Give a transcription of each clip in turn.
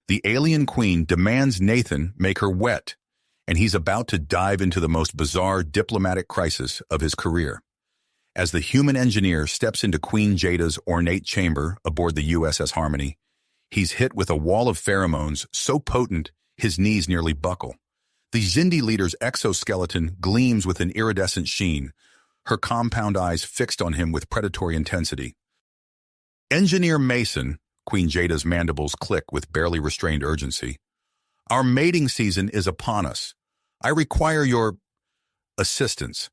The alien queen demands Nathan make her wet, and he's about to dive into the most bizarre diplomatic crisis of his career. As the human engineer steps into Queen Jada's ornate chamber aboard the USS Harmony, he's hit with a wall of pheromones so potent his knees nearly buckle. The Xindi leader's exoskeleton gleams with an iridescent sheen, her compound eyes fixed on him with predatory intensity. Engineer Mason, Queen Jada's mandibles click with barely restrained urgency. Our mating season is upon us. I require your assistance.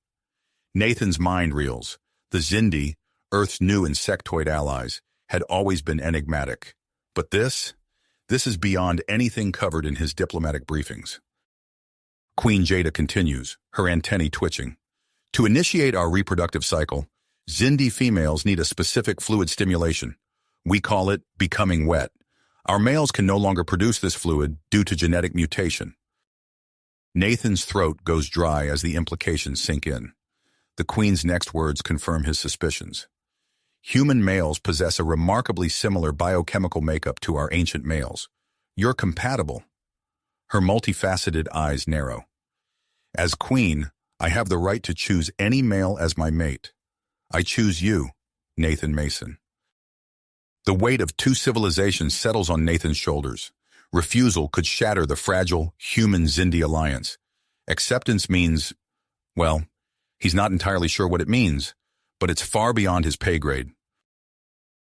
Nathan's mind reels. The Xindi, Earth's new insectoid allies, had always been enigmatic. But this is beyond anything covered in his diplomatic briefings. Queen Jada continues, her antennae twitching. To initiate our reproductive cycle, Xindi females need a specific fluid stimulation. We call it becoming wet. Our males can no longer produce this fluid due to genetic mutation. Nathan's throat goes dry as the implications sink in. The Queen's next words confirm his suspicions. Human males possess a remarkably similar biochemical makeup to our ancient males. You're compatible. Her multifaceted eyes narrow. As Queen, I have the right to choose any male as my mate. I choose you, Nathan Mason. The weight of two civilizations settles on Nathan's shoulders. Refusal could shatter the fragile human-Xindi alliance. Acceptance means, well, he's not entirely sure what it means, but it's far beyond his pay grade.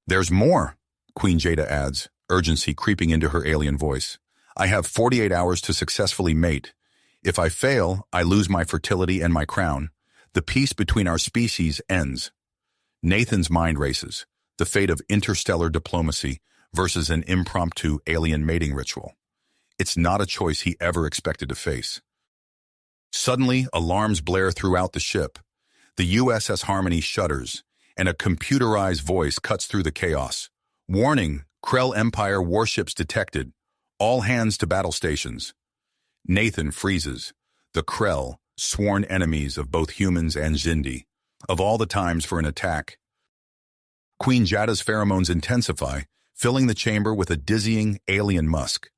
There's more, Queen Jada adds, urgency creeping into her alien voice. I have 48 hours to successfully mate. If I fail, I lose my fertility and my crown. The peace between our species ends. Nathan's mind races. The fate of interstellar diplomacy versus an impromptu alien mating ritual. It's not a choice he ever expected to face. Suddenly, alarms blare throughout the ship. The USS Harmony shudders, and a computerized voice cuts through the chaos. Warning, Krell Empire warships detected. All hands to battle stations. Nathan freezes. The Krell, sworn enemies of both humans and Xindi. Of all the times for an attack. Queen Jada's pheromones intensify, filling the chamber with a dizzying alien musk.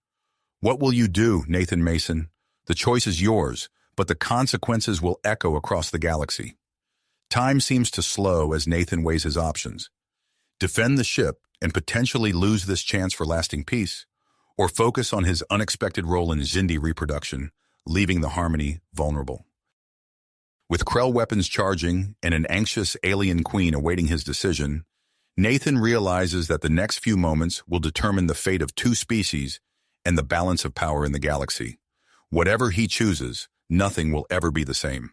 What will you do, Nathan Mason? The choice is yours, but the consequences will echo across the galaxy. Time seems to slow as Nathan weighs his options. Defend the ship and potentially lose this chance for lasting peace, or focus on his unexpected role in Xindi reproduction, leaving the Harmony vulnerable. With Krell weapons charging and an anxious alien queen awaiting his decision, Nathan realizes that the next few moments will determine the fate of two species and the balance of power in the galaxy. Whatever he chooses, nothing will ever be the same.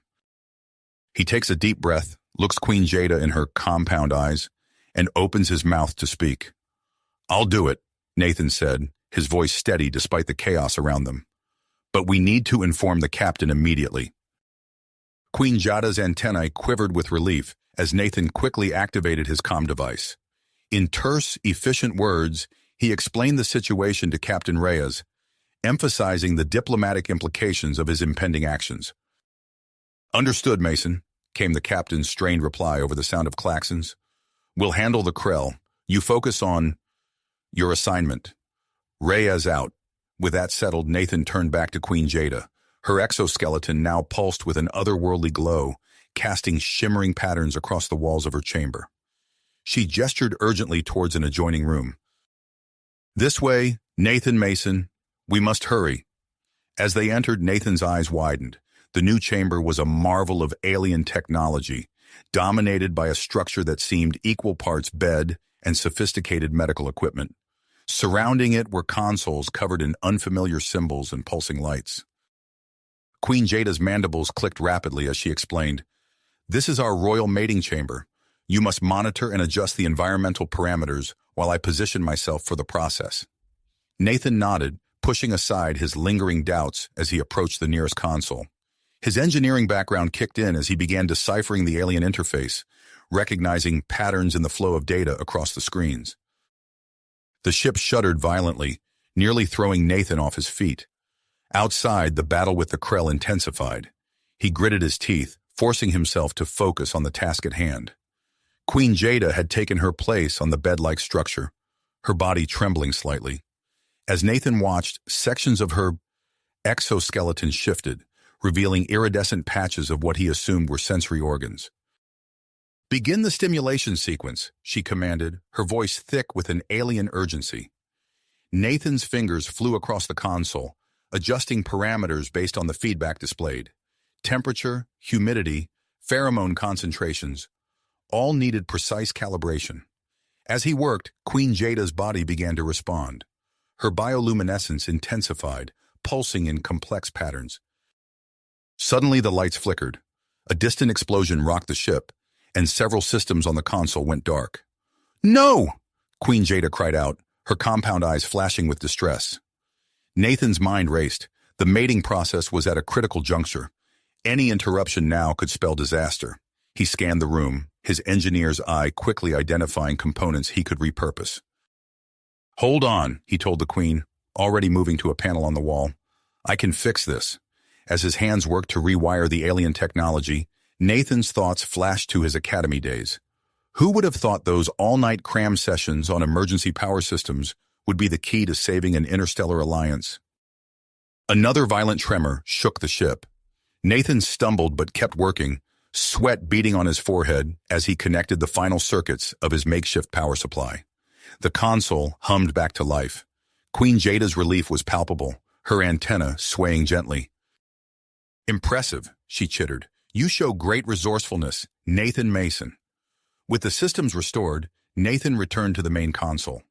He takes a deep breath, looks Queen Jada in her compound eyes, and opens his mouth to speak. I'll do it, Nathan said, his voice steady despite the chaos around them. But we need to inform the captain immediately. Queen Jada's antennae quivered with relief as Nathan quickly activated his comm device. In terse, efficient words, he explained the situation to Captain Reyes, emphasizing the diplomatic implications of his impending actions. Understood, Mason, came the captain's strained reply over the sound of klaxons. We'll handle the Krell. You focus on your assignment. Reyes out. With that settled, Nathan turned back to Queen Jada, her exoskeleton now pulsed with an otherworldly glow, casting shimmering patterns across the walls of her chamber. She gestured urgently towards an adjoining room. This way, Nathan Mason. We must hurry. As they entered, Nathan's eyes widened. The new chamber was a marvel of alien technology, dominated by a structure that seemed equal parts bed and sophisticated medical equipment. Surrounding it were consoles covered in unfamiliar symbols and pulsing lights. Queen Jada's mandibles clicked rapidly as she explained, This is our royal mating chamber. You must monitor and adjust the environmental parameters while I position myself for the process. Nathan nodded, pushing aside his lingering doubts as he approached the nearest console. His engineering background kicked in as he began deciphering the alien interface, recognizing patterns in the flow of data across the screens. The ship shuddered violently, nearly throwing Nathan off his feet. Outside, the battle with the Krell intensified. He gritted his teeth, forcing himself to focus on the task at hand. Queen Jada had taken her place on the bed-like structure, her body trembling slightly. As Nathan watched, sections of her exoskeleton shifted, revealing iridescent patches of what he assumed were sensory organs. "Begin the stimulation sequence," she commanded, her voice thick with an alien urgency. Nathan's fingers flew across the console, adjusting parameters based on the feedback displayed. Temperature, humidity, pheromone concentrations, all needed precise calibration. As he worked, Queen Jada's body began to respond. Her bioluminescence intensified, pulsing in complex patterns. Suddenly the lights flickered. A distant explosion rocked the ship, and several systems on the console went dark. "No!" Queen Jada cried out, her compound eyes flashing with distress. Nathan's mind raced. The mating process was at a critical juncture. Any interruption now could spell disaster. He scanned the room, his engineer's eye quickly identifying components he could repurpose. "Hold on," he told the Queen, already moving to a panel on the wall. "I can fix this." As his hands worked to rewire the alien technology, Nathan's thoughts flashed to his academy days. Who would have thought those all-night cram sessions on emergency power systems would be the key to saving an interstellar alliance? Another violent tremor shook the ship. Nathan stumbled but kept working, sweat beading on his forehead as he connected the final circuits of his makeshift power supply. The console hummed back to life. Queen Jada's relief was palpable, her antenna swaying gently. "Impressive," she chittered. "You show great resourcefulness, Nathan Mason." With the systems restored, Nathan returned to the main console.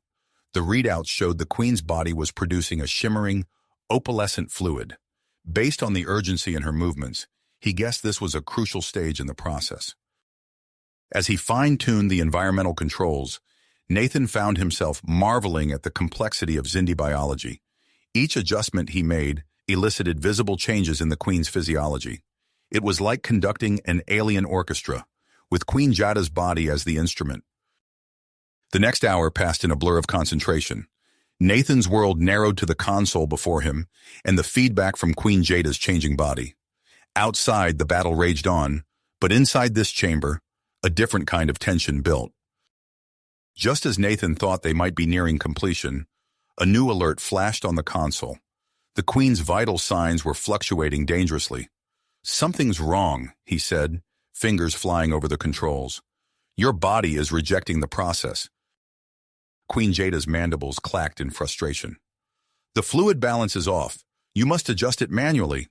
The readouts showed the Queen's body was producing a shimmering, opalescent fluid. Based on the urgency in her movements, he guessed this was a crucial stage in the process. As he fine-tuned the environmental controls, Nathan found himself marveling at the complexity of Xindi biology. Each adjustment he made elicited visible changes in the Queen's physiology. It was like conducting an alien orchestra, with Queen Jada's body as the instrument. The next hour passed in a blur of concentration. Nathan's world narrowed to the console before him and the feedback from Queen Jada's changing body. Outside, the battle raged on, but inside this chamber, a different kind of tension built. Just as Nathan thought they might be nearing completion, a new alert flashed on the console. The Queen's vital signs were fluctuating dangerously. "Something's wrong," he said, fingers flying over the controls. "Your body is rejecting the process." Queen Jada's mandibles clacked in frustration. "The fluid balance is off. You must adjust it manually."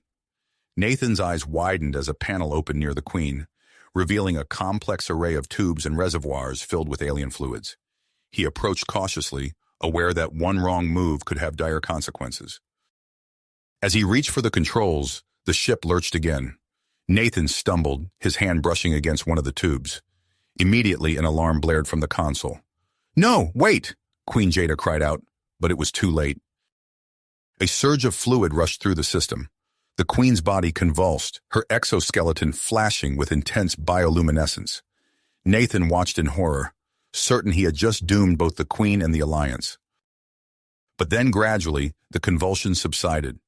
Nathan's eyes widened as a panel opened near the Queen, revealing a complex array of tubes and reservoirs filled with alien fluids. He approached cautiously, aware that one wrong move could have dire consequences. As he reached for the controls, the ship lurched again. Nathan stumbled, his hand brushing against one of the tubes. Immediately, an alarm blared from the console. "No, wait!" Queen Jada cried out, but it was too late. A surge of fluid rushed through the system. The Queen's body convulsed, her exoskeleton flashing with intense bioluminescence. Nathan watched in horror, certain he had just doomed both the Queen and the Alliance. But then gradually, the convulsions subsided.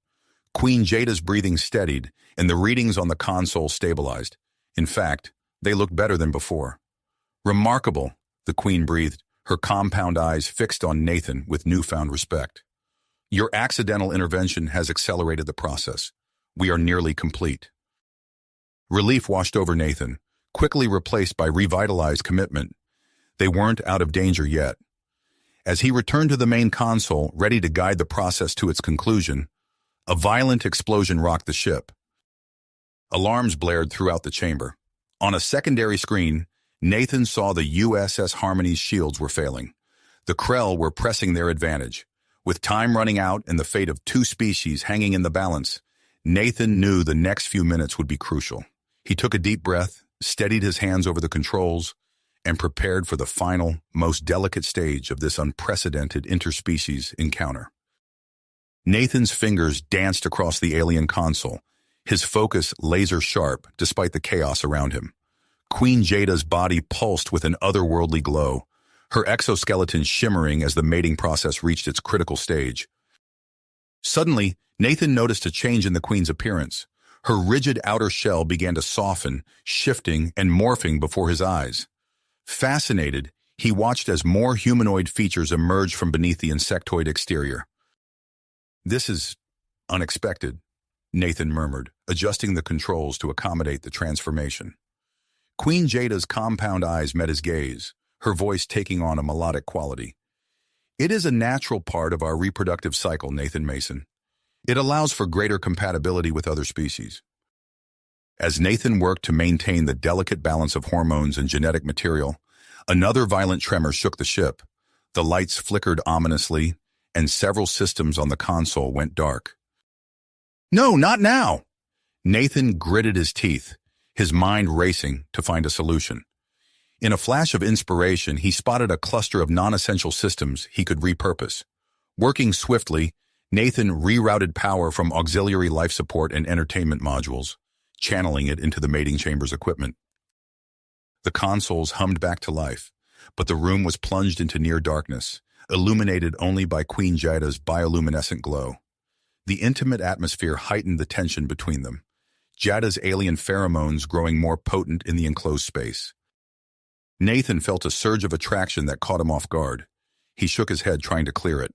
Queen Jada's breathing steadied, and the readings on the console stabilized. In fact, they looked better than before. "Remarkable," the Queen breathed, her compound eyes fixed on Nathan with newfound respect. "Your accidental intervention has accelerated the process. We are nearly complete." Relief washed over Nathan, quickly replaced by revitalized commitment. They weren't out of danger yet. As he returned to the main console, ready to guide the process to its conclusion, a violent explosion rocked the ship. Alarms blared throughout the chamber. On a secondary screen, Nathan saw the USS Harmony's shields were failing. The Krell were pressing their advantage. With time running out and the fate of two species hanging in the balance, Nathan knew the next few minutes would be crucial. He took a deep breath, steadied his hands over the controls, and prepared for the final, most delicate stage of this unprecedented interspecies encounter. Nathan's fingers danced across the alien console, his focus laser-sharp despite the chaos around him. Queen Jada's body pulsed with an otherworldly glow, her exoskeleton shimmering as the mating process reached its critical stage. Suddenly, Nathan noticed a change in the Queen's appearance. Her rigid outer shell began to soften, shifting and morphing before his eyes. Fascinated, he watched as more humanoid features emerged from beneath the insectoid exterior. This is unexpected, Nathan murmured, adjusting the controls to accommodate the transformation. Queen Jada's compound eyes met his gaze, her voice taking on a melodic quality. It is a natural part of our reproductive cycle, Nathan Mason. It allows for greater compatibility with other species. As Nathan worked to maintain the delicate balance of hormones and genetic material, another violent tremor shook the ship. The lights flickered ominously, and several systems on the console went dark. "No, not now!" Nathan gritted his teeth, his mind racing to find a solution. In a flash of inspiration, he spotted a cluster of non-essential systems he could repurpose. Working swiftly, Nathan rerouted power from auxiliary life support and entertainment modules, channeling it into the mating chamber's equipment. The consoles hummed back to life, but the room was plunged into near darkness, illuminated only by Queen Jada's bioluminescent glow. The intimate atmosphere heightened the tension between them, Jada's alien pheromones growing more potent in the enclosed space. Nathan felt a surge of attraction that caught him off guard. He shook his head, trying to clear it.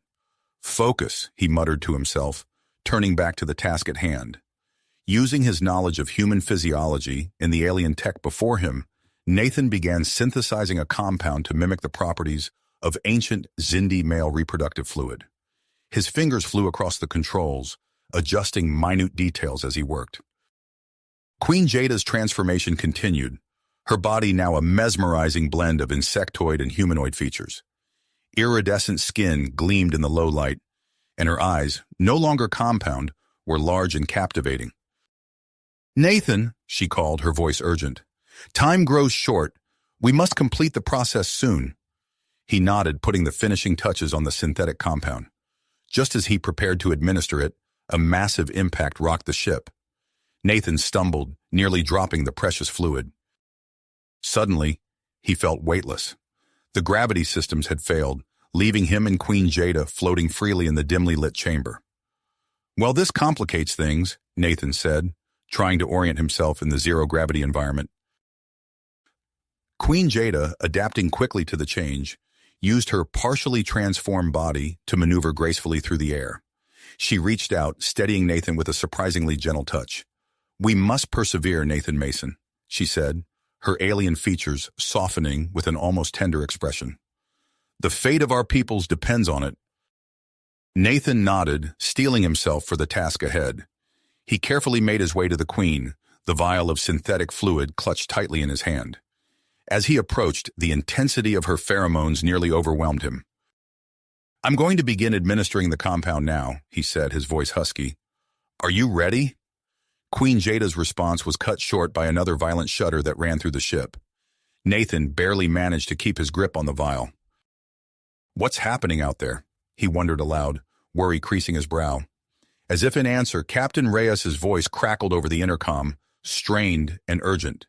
"Focus," he muttered to himself, turning back to the task at hand. Using his knowledge of human physiology and the alien tech before him, Nathan began synthesizing a compound to mimic the properties of ancient Xindi male reproductive fluid. His fingers flew across the controls, adjusting minute details as he worked. Queen Jada's transformation continued, her body now a mesmerizing blend of insectoid and humanoid features. Iridescent skin gleamed in the low light, and her eyes, no longer compound, were large and captivating. "Nathan," she called, her voice urgent. "Time grows short. We must complete the process soon." He nodded, putting the finishing touches on the synthetic compound. Just as he prepared to administer it, a massive impact rocked the ship. Nathan stumbled, nearly dropping the precious fluid. Suddenly, he felt weightless. The gravity systems had failed, leaving him and Queen Jada floating freely in the dimly lit chamber. "Well, this complicates things," Nathan said, trying to orient himself in the zero-gravity environment. Queen Jada, adapting quickly to the change, used her partially transformed body to maneuver gracefully through the air. She reached out, steadying Nathan with a surprisingly gentle touch. "We must persevere, Nathan Mason," she said, her alien features softening with an almost tender expression. "The fate of our peoples depends on it." Nathan nodded, steeling himself for the task ahead. He carefully made his way to the Queen, the vial of synthetic fluid clutched tightly in his hand. As he approached, the intensity of her pheromones nearly overwhelmed him. "I'm going to begin administering the compound now," he said, his voice husky. "Are you ready?" Queen Jada's response was cut short by another violent shudder that ran through the ship. Nathan barely managed to keep his grip on the vial. "What's happening out there?" he wondered aloud, worry creasing his brow. As if in answer, Captain Reyes's voice crackled over the intercom, strained and urgent.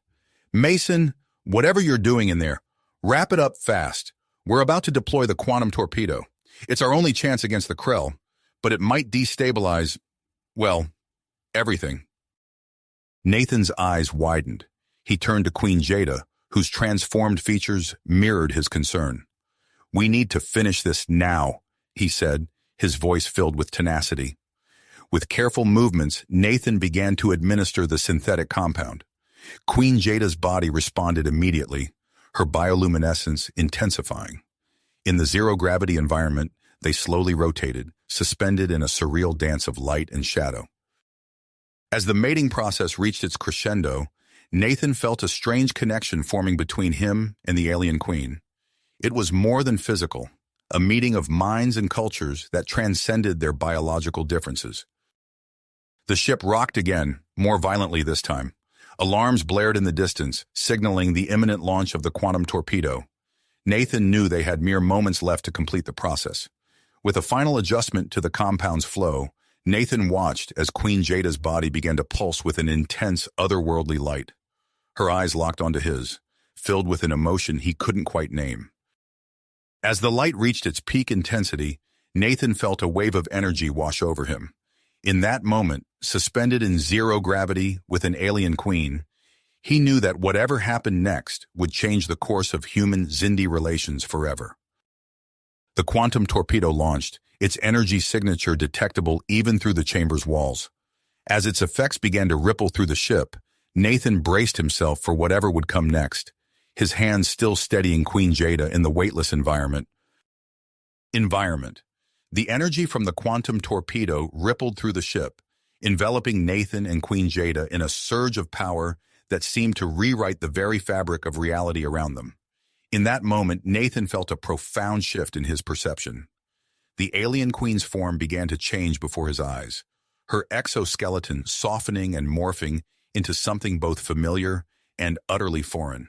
"Mason, whatever you're doing in there, wrap it up fast. We're about to deploy the quantum torpedo. It's our only chance against the Krell, but it might destabilize, well, everything." Nathan's eyes widened. He turned to Queen Jada, whose transformed features mirrored his concern. "We need to finish this now," he said, his voice filled with tenacity. With careful movements, Nathan began to administer the synthetic compound. Queen Jada's body responded immediately, her bioluminescence intensifying. In the zero-gravity environment, they slowly rotated, suspended in a surreal dance of light and shadow. As the mating process reached its crescendo, Nathan felt a strange connection forming between him and the alien queen. It was more than physical, a meeting of minds and cultures that transcended their biological differences. The ship rocked again, more violently this time. Alarms blared in the distance, signaling the imminent launch of the quantum torpedo. Nathan knew they had mere moments left to complete the process. With a final adjustment to the compound's flow, Nathan watched as Queen Jada's body began to pulse with an intense, otherworldly light. Her eyes locked onto his, filled with an emotion he couldn't quite name. As the light reached its peak intensity, Nathan felt a wave of energy wash over him. In that moment, suspended in zero gravity with an alien queen, he knew that whatever happened next would change the course of human-Xindi relations forever. The quantum torpedo launched, its energy signature detectable even through the chamber's walls. As its effects began to ripple through the ship, Nathan braced himself for whatever would come next, his hands still steadying Queen Jada in the weightless environment. The energy from the quantum torpedo rippled through the ship, enveloping Nathan and Queen Jada in a surge of power that seemed to rewrite the very fabric of reality around them. In that moment, Nathan felt a profound shift in his perception. The alien queen's form began to change before his eyes, her exoskeleton softening and morphing into something both familiar and utterly foreign.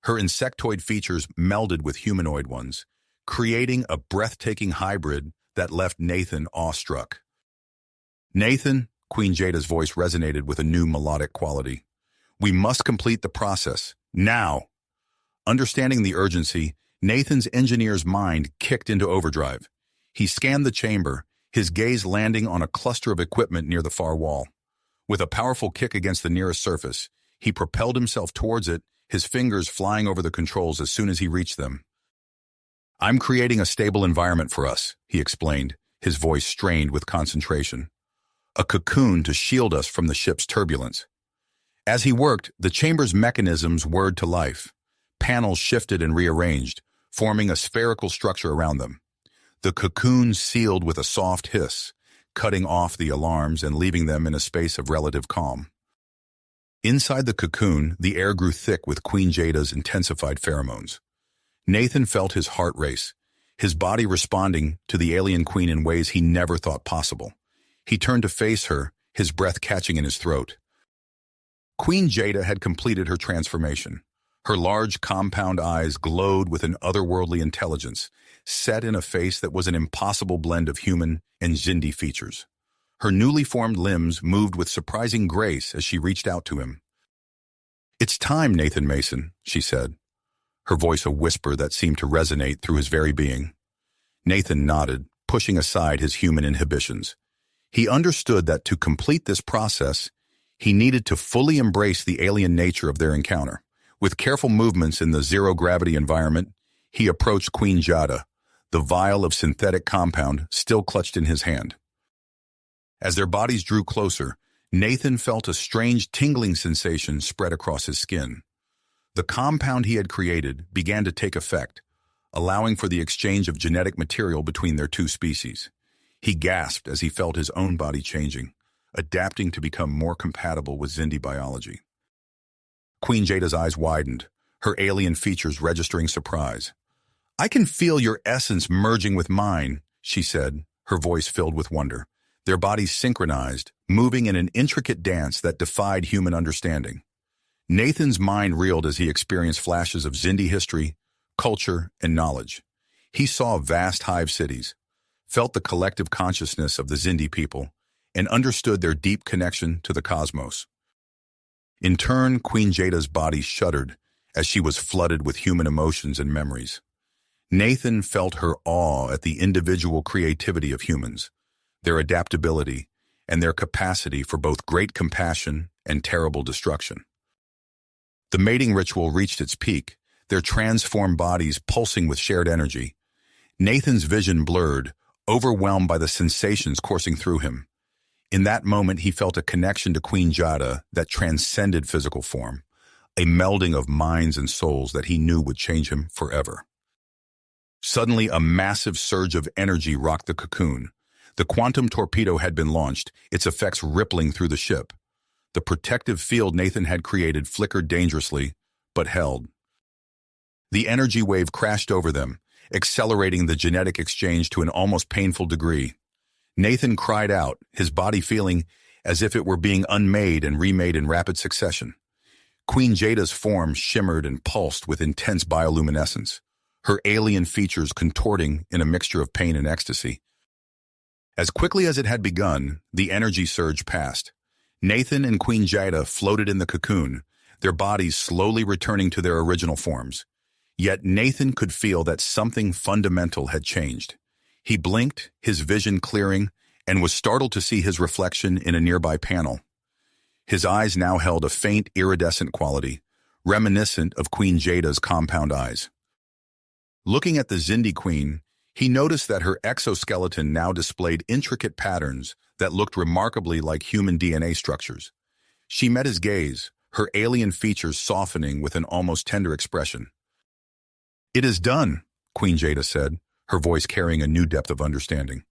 Her insectoid features melded with humanoid ones, creating a breathtaking hybrid that left Nathan awestruck. "Nathan," Queen Jada's voice resonated with a new melodic quality. "We must complete the process, now." Understanding the urgency, Nathan's engineer's mind kicked into overdrive. He scanned the chamber, his gaze landing on a cluster of equipment near the far wall. With a powerful kick against the nearest surface, he propelled himself towards it, his fingers flying over the controls as soon as he reached them. "I'm creating a stable environment for us," he explained, his voice strained with concentration. "A cocoon to shield us from the ship's turbulence." As he worked, the chamber's mechanisms whirred to life. Panels shifted and rearranged, forming a spherical structure around them. The cocoon sealed with a soft hiss, cutting off the alarms and leaving them in a space of relative calm. Inside the cocoon, the air grew thick with Queen Jada's intensified pheromones. Nathan felt his heart race, his body responding to the alien queen in ways he never thought possible. He turned to face her, his breath catching in his throat. Queen Jada had completed her transformation. Her large, compound eyes glowed with an otherworldly intelligence, set in a face that was an impossible blend of human and Xindi features. Her newly formed limbs moved with surprising grace as she reached out to him. "It's time, Nathan Mason," she said, her voice a whisper that seemed to resonate through his very being. Nathan nodded, pushing aside his human inhibitions. He understood that to complete this process, he needed to fully embrace the alien nature of their encounter. With careful movements in the zero-gravity environment, he approached Queen Jada, the vial of synthetic compound still clutched in his hand. As their bodies drew closer, Nathan felt a strange tingling sensation spread across his skin. The compound he had created began to take effect, allowing for the exchange of genetic material between their two species. He gasped as he felt his own body changing, adapting to become more compatible with Xindi biology. Queen Jada's eyes widened, her alien features registering surprise. "I can feel your essence merging with mine," she said, her voice filled with wonder. Their bodies synchronized, moving in an intricate dance that defied human understanding. Nathan's mind reeled as he experienced flashes of Xindi history, culture, and knowledge. He saw vast hive cities, felt the collective consciousness of the Xindi people, and understood their deep connection to the cosmos. In turn, Queen Jada's body shuddered as she was flooded with human emotions and memories. Nathan felt her awe at the individual creativity of humans, their adaptability, and their capacity for both great compassion and terrible destruction. The mating ritual reached its peak, their transformed bodies pulsing with shared energy. Nathan's vision blurred, overwhelmed by the sensations coursing through him. In that moment, he felt a connection to Queen Jada that transcended physical form, a melding of minds and souls that he knew would change him forever. Suddenly, a massive surge of energy rocked the cocoon. The quantum torpedo had been launched, its effects rippling through the ship. The protective field Nathan had created flickered dangerously, but held. The energy wave crashed over them, accelerating the genetic exchange to an almost painful degree. Nathan cried out, his body feeling as if it were being unmade and remade in rapid succession. Queen Jada's form shimmered and pulsed with intense bioluminescence, her alien features contorting in a mixture of pain and ecstasy. As quickly as it had begun, the energy surge passed. Nathan and Queen Jada floated in the cocoon, their bodies slowly returning to their original forms. Yet Nathan could feel that something fundamental had changed. He blinked, his vision clearing, and was startled to see his reflection in a nearby panel. His eyes now held a faint iridescent quality, reminiscent of Queen Jada's compound eyes. Looking at the Xindi queen, He noticed that her exoskeleton now displayed intricate patterns that looked remarkably like human DNA structures. She met his gaze, her alien features softening with an almost tender expression. "It is done," Queen Jada said, her voice carrying a new depth of understanding.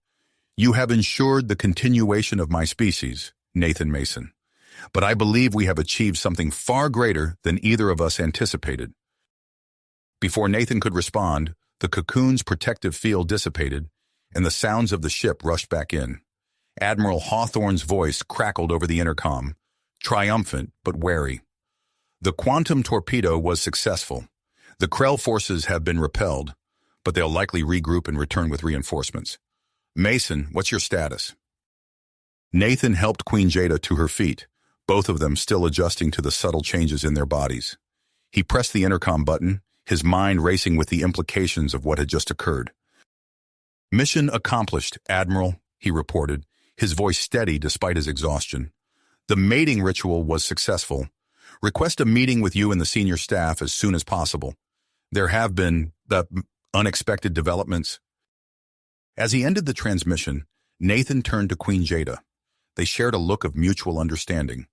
"You have ensured the continuation of my species, Nathan Mason. But I believe we have achieved something far greater than either of us anticipated." Before Nathan could respond, the cocoon's protective field dissipated, and the sounds of the ship rushed back in. Admiral Hawthorne's voice crackled over the intercom, triumphant but wary. "The quantum torpedo was successful. The Krell forces have been repelled, but they'll likely regroup and return with reinforcements. Mason, what's your status?" Nathan helped Queen Jada to her feet, both of them still adjusting to the subtle changes in their bodies. He pressed the intercom button, his mind racing with the implications of what had just occurred. "Mission accomplished, Admiral," he reported, his voice steady despite his exhaustion. "The mating ritual was successful. Request a meeting with you and the senior staff as soon as possible. There have been unexpected developments." As he ended the transmission, Nathan turned to Queen Jada. They shared a look of mutual understanding,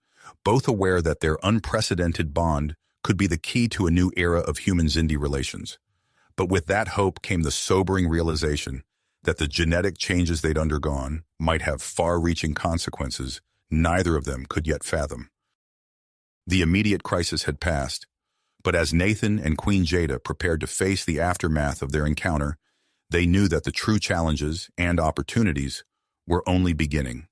both aware that their unprecedented bond could be the key to a new era of human-Xindi relations. But with that hope came the sobering realization that the genetic changes they'd undergone might have far-reaching consequences neither of them could yet fathom. The immediate crisis had passed, but as Nathan and Queen Jada prepared to face the aftermath of their encounter, they knew that the true challenges and opportunities were only beginning.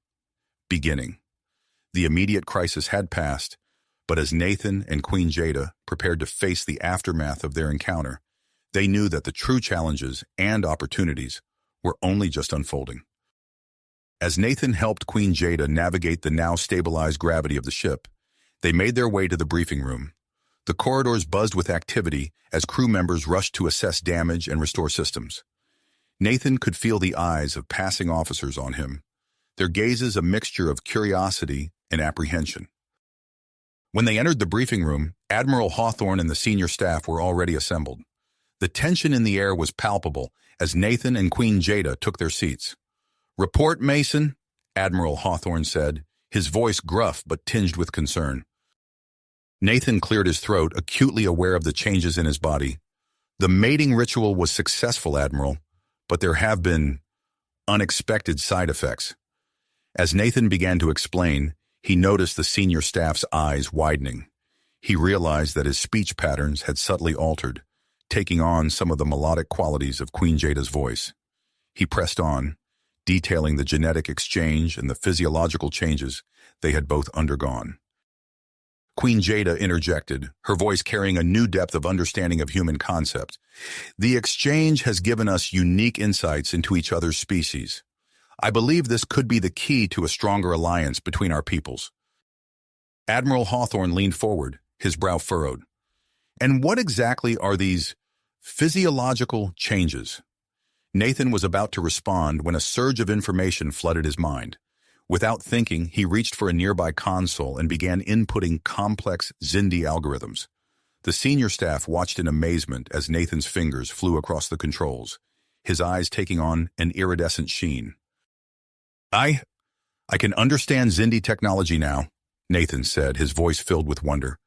The immediate crisis had passed, but as Nathan and Queen Jada prepared to face the aftermath of their encounter, they knew that the true challenges and opportunities were only just unfolding. As Nathan helped Queen Jada navigate the now stabilized gravity of the ship, they made their way to the briefing room. The corridors buzzed with activity as crew members rushed to assess damage and restore systems. Nathan could feel the eyes of passing officers on him, their gazes a mixture of curiosity and apprehension. When they entered the briefing room, Admiral Hawthorne and the senior staff were already assembled. The tension in the air was palpable as Nathan and Queen Jada took their seats. "Report, Mason," Admiral Hawthorne said, his voice gruff but tinged with concern. Nathan cleared his throat, acutely aware of the changes in his body. "The mating ritual was successful, Admiral, but there have been unexpected side effects." As Nathan began to explain, he noticed the senior staff's eyes widening. He realized that his speech patterns had subtly altered, taking on some of the melodic qualities of Queen Jada's voice. He pressed on, detailing the genetic exchange and the physiological changes they had both undergone. Queen Jada interjected, her voice carrying a new depth of understanding of human concept. "The exchange has given us unique insights into each other's species. I believe this could be the key to a stronger alliance between our peoples." Admiral Hawthorne leaned forward, his brow furrowed. "And what exactly are these physiological changes?" Nathan was about to respond when a surge of information flooded his mind. Without thinking, he reached for a nearby console and began inputting complex Xindi algorithms. The senior staff watched in amazement as Nathan's fingers flew across the controls, his eyes taking on an iridescent sheen. I can understand Xindi technology now," Nathan said, his voice filled with wonder.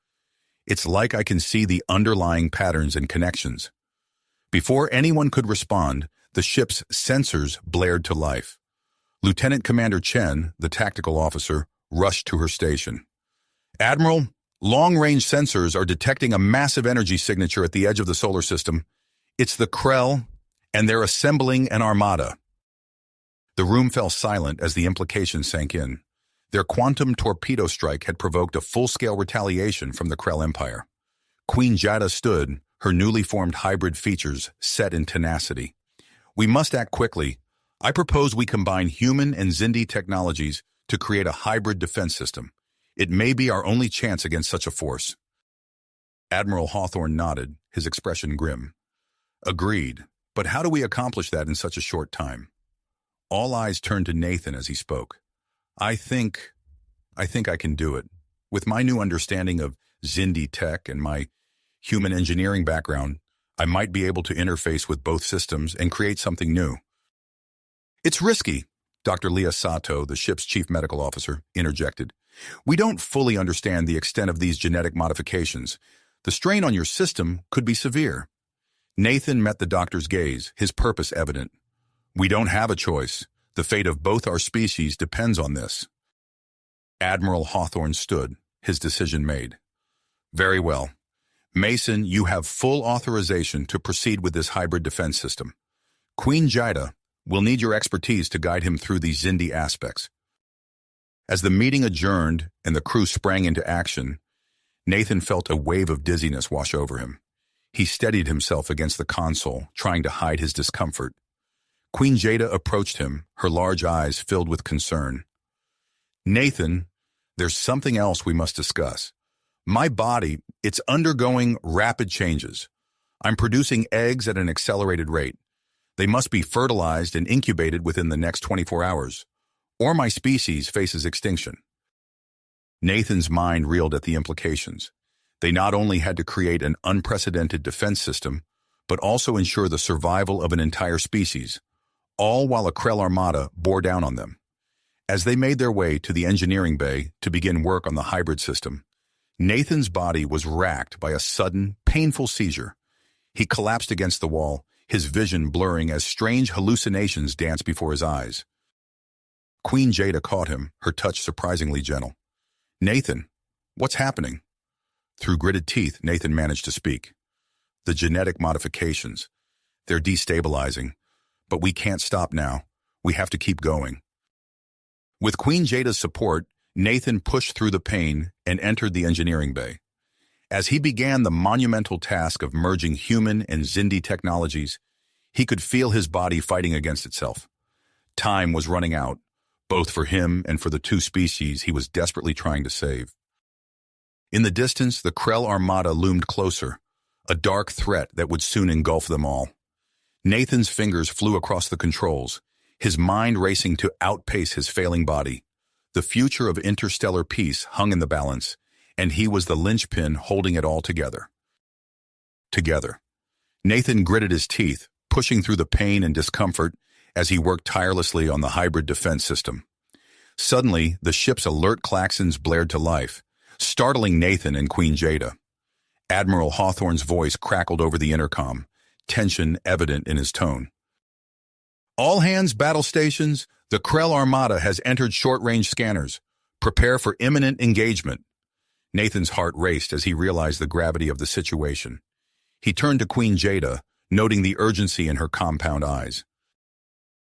"It's like I can see the underlying patterns and connections." Before anyone could respond, the ship's sensors blared to life. Lieutenant Commander Chen, the tactical officer, rushed to her station. "Admiral, long-range sensors are detecting a massive energy signature at the edge of the solar system. It's the Krell, and they're assembling an armada." The room fell silent as the implications sank in. Their quantum torpedo strike had provoked a full-scale retaliation from the Krell Empire. Queen Jada stood, her newly formed hybrid features set in tenacity. "We must act quickly. I propose we combine human and Xindi technologies to create a hybrid defense system. It may be our only chance against such a force." Admiral Hawthorne nodded, his expression grim. "Agreed, but how do we accomplish that in such a short time?" All eyes turned to Nathan as he spoke. I think I can do it. With my new understanding of Xindi tech and my human engineering background, I might be able to interface with both systems and create something new. It's risky, Dr. Leah Sato, the ship's chief medical officer, interjected. We don't fully understand the extent of these genetic modifications. The strain on your system could be severe. Nathan met the doctor's gaze, his purpose evident. We don't have a choice. The fate of both our species depends on this. Admiral Hawthorne stood, his decision made. Very well. Mason, you have full authorization to proceed with this hybrid defense system. Queen Jida will need your expertise to guide him through these Xindi aspects. As the meeting adjourned and the crew sprang into action, Nathan felt a wave of dizziness wash over him. He steadied himself against the console, trying to hide his discomfort. Queen Jada approached him, her large eyes filled with concern. Nathan, there's something else we must discuss. My body, it's undergoing rapid changes. I'm producing eggs at an accelerated rate. They must be fertilized and incubated within the next 24 hours, or my species faces extinction. Nathan's mind reeled at the implications. They not only had to create an unprecedented defense system, but also ensure the survival of an entire species, all while a Krell armada bore down on them. As they made their way to the engineering bay to begin work on the hybrid system, Nathan's body was racked by a sudden, painful seizure. He collapsed against the wall, his vision blurring as strange hallucinations danced before his eyes. Queen Jada caught him, her touch surprisingly gentle. Nathan, what's happening? Through gritted teeth, Nathan managed to speak. The genetic modifications. They're destabilizing. But we can't stop now. We have to keep going. With Queen Jada's support, Nathan pushed through the pain and entered the engineering bay. As he began the monumental task of merging human and Xindi technologies, he could feel his body fighting against itself. Time was running out, both for him and for the two species he was desperately trying to save. In the distance, the Krell armada loomed closer, a dark threat that would soon engulf them all. Nathan's fingers flew across the controls, his mind racing to outpace his failing body. The future of interstellar peace hung in the balance, and he was the linchpin holding it all together. Together. Nathan gritted his teeth, pushing through the pain and discomfort as he worked tirelessly on the hybrid defense system. Suddenly, the ship's alert klaxons blared to life, startling Nathan and Queen Jada. Admiral Hawthorne's voice crackled over the intercom, tension evident in his tone. All hands battle stations, the Krell armada has entered short-range scanners. Prepare for imminent engagement. Nathan's heart raced as he realized the gravity of the situation. He turned to Queen Jada, noting the urgency in her compound eyes.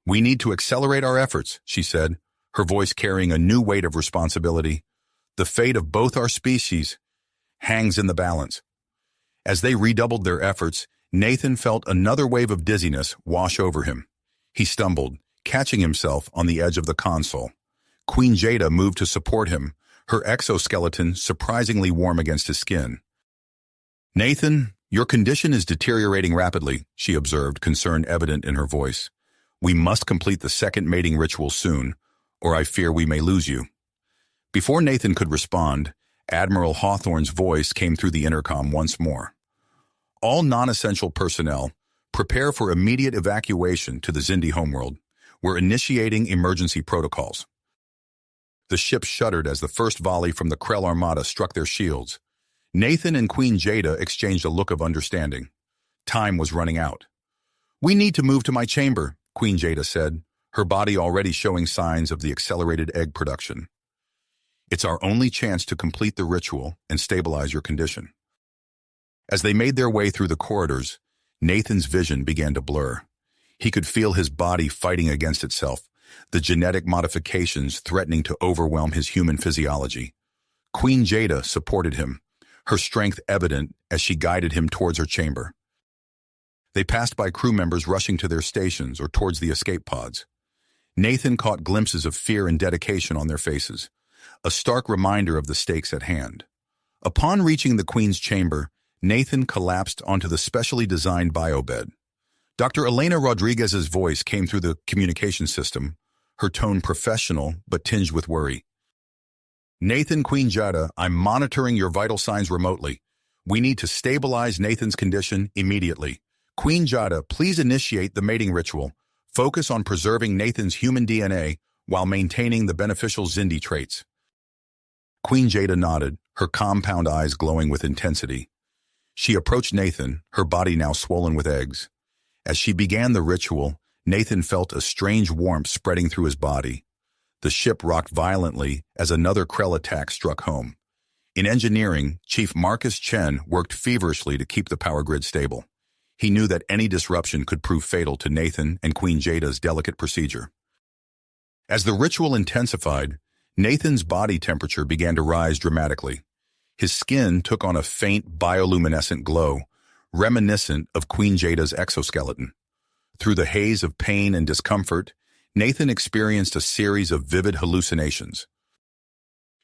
We need to accelerate our efforts, she said, her voice carrying a new weight of responsibility. The fate of both our species hangs in the balance. As they redoubled their efforts, Nathan felt another wave of dizziness wash over him. He stumbled, catching himself on the edge of the console. Queen Jada moved to support him, her exoskeleton surprisingly warm against his skin. Nathan, your condition is deteriorating rapidly, she observed, concern evident in her voice. We must complete the second mating ritual soon, or I fear we may lose you. Before Nathan could respond, Admiral Hawthorne's voice came through the intercom once more. All non-essential personnel, prepare for immediate evacuation to the Xindi homeworld. We're initiating emergency protocols. The ship shuddered as the first volley from the Krell armada struck their shields. Nathan and Queen Jada exchanged a look of understanding. Time was running out. We need to move to my chamber, Queen Jada said, her body already showing signs of the accelerated egg production. It's our only chance to complete the ritual and stabilize your condition. As they made their way through the corridors, Nathan's vision began to blur. He could feel his body fighting against itself, the genetic modifications threatening to overwhelm his human physiology. Queen Jada supported him, her strength evident as she guided him towards her chamber. They passed by crew members rushing to their stations or towards the escape pods. Nathan caught glimpses of fear and dedication on their faces, a stark reminder of the stakes at hand. Upon reaching the Queen's chamber, Nathan collapsed onto the specially designed biobed. Dr. Elena Rodriguez's voice came through the communication system, her tone professional but tinged with worry. Nathan, Queen Jada, I'm monitoring your vital signs remotely. We need to stabilize Nathan's condition immediately. Queen Jada, please initiate the mating ritual. Focus on preserving Nathan's human DNA while maintaining the beneficial Xindi traits. Queen Jada nodded, her compound eyes glowing with intensity. She approached Nathan, her body now swollen with eggs. As she began the ritual, Nathan felt a strange warmth spreading through his body. The ship rocked violently as another Krell attack struck home. In engineering, Chief Marcus Chen worked feverishly to keep the power grid stable. He knew that any disruption could prove fatal to Nathan and Queen Jada's delicate procedure. As the ritual intensified, Nathan's body temperature began to rise dramatically. His skin took on a faint bioluminescent glow, reminiscent of Queen Jada's exoskeleton. Through the haze of pain and discomfort, Nathan experienced a series of vivid hallucinations.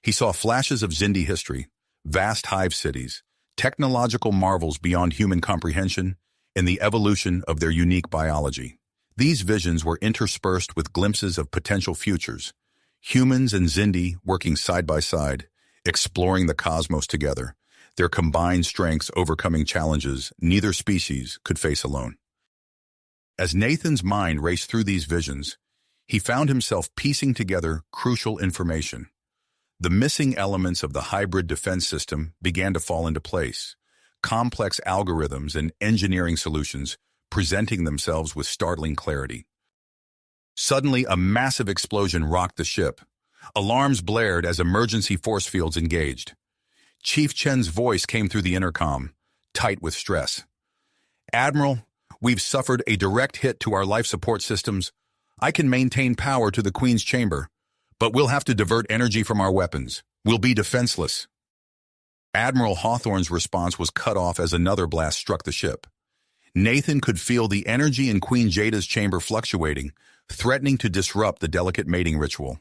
He saw flashes of Xindi history, vast hive cities, technological marvels beyond human comprehension, and the evolution of their unique biology. These visions were interspersed with glimpses of potential futures, humans and Xindi working side by side, exploring the cosmos together, their combined strengths overcoming challenges neither species could face alone. As Nathan's mind raced through these visions, he found himself piecing together crucial information. The missing elements of the hybrid defense system began to fall into place, complex algorithms and engineering solutions presenting themselves with startling clarity. Suddenly, a massive explosion rocked the ship. Alarms blared as emergency force fields engaged. Chief Chen's voice came through the intercom, tight with stress. "Admiral, we've suffered a direct hit to our life support systems. I can maintain power to the Queen's chamber, but we'll have to divert energy from our weapons. We'll be defenseless." Admiral Hawthorne's response was cut off as another blast struck the ship. Nathan could feel the energy in Queen Jada's chamber fluctuating, threatening to disrupt the delicate mating ritual.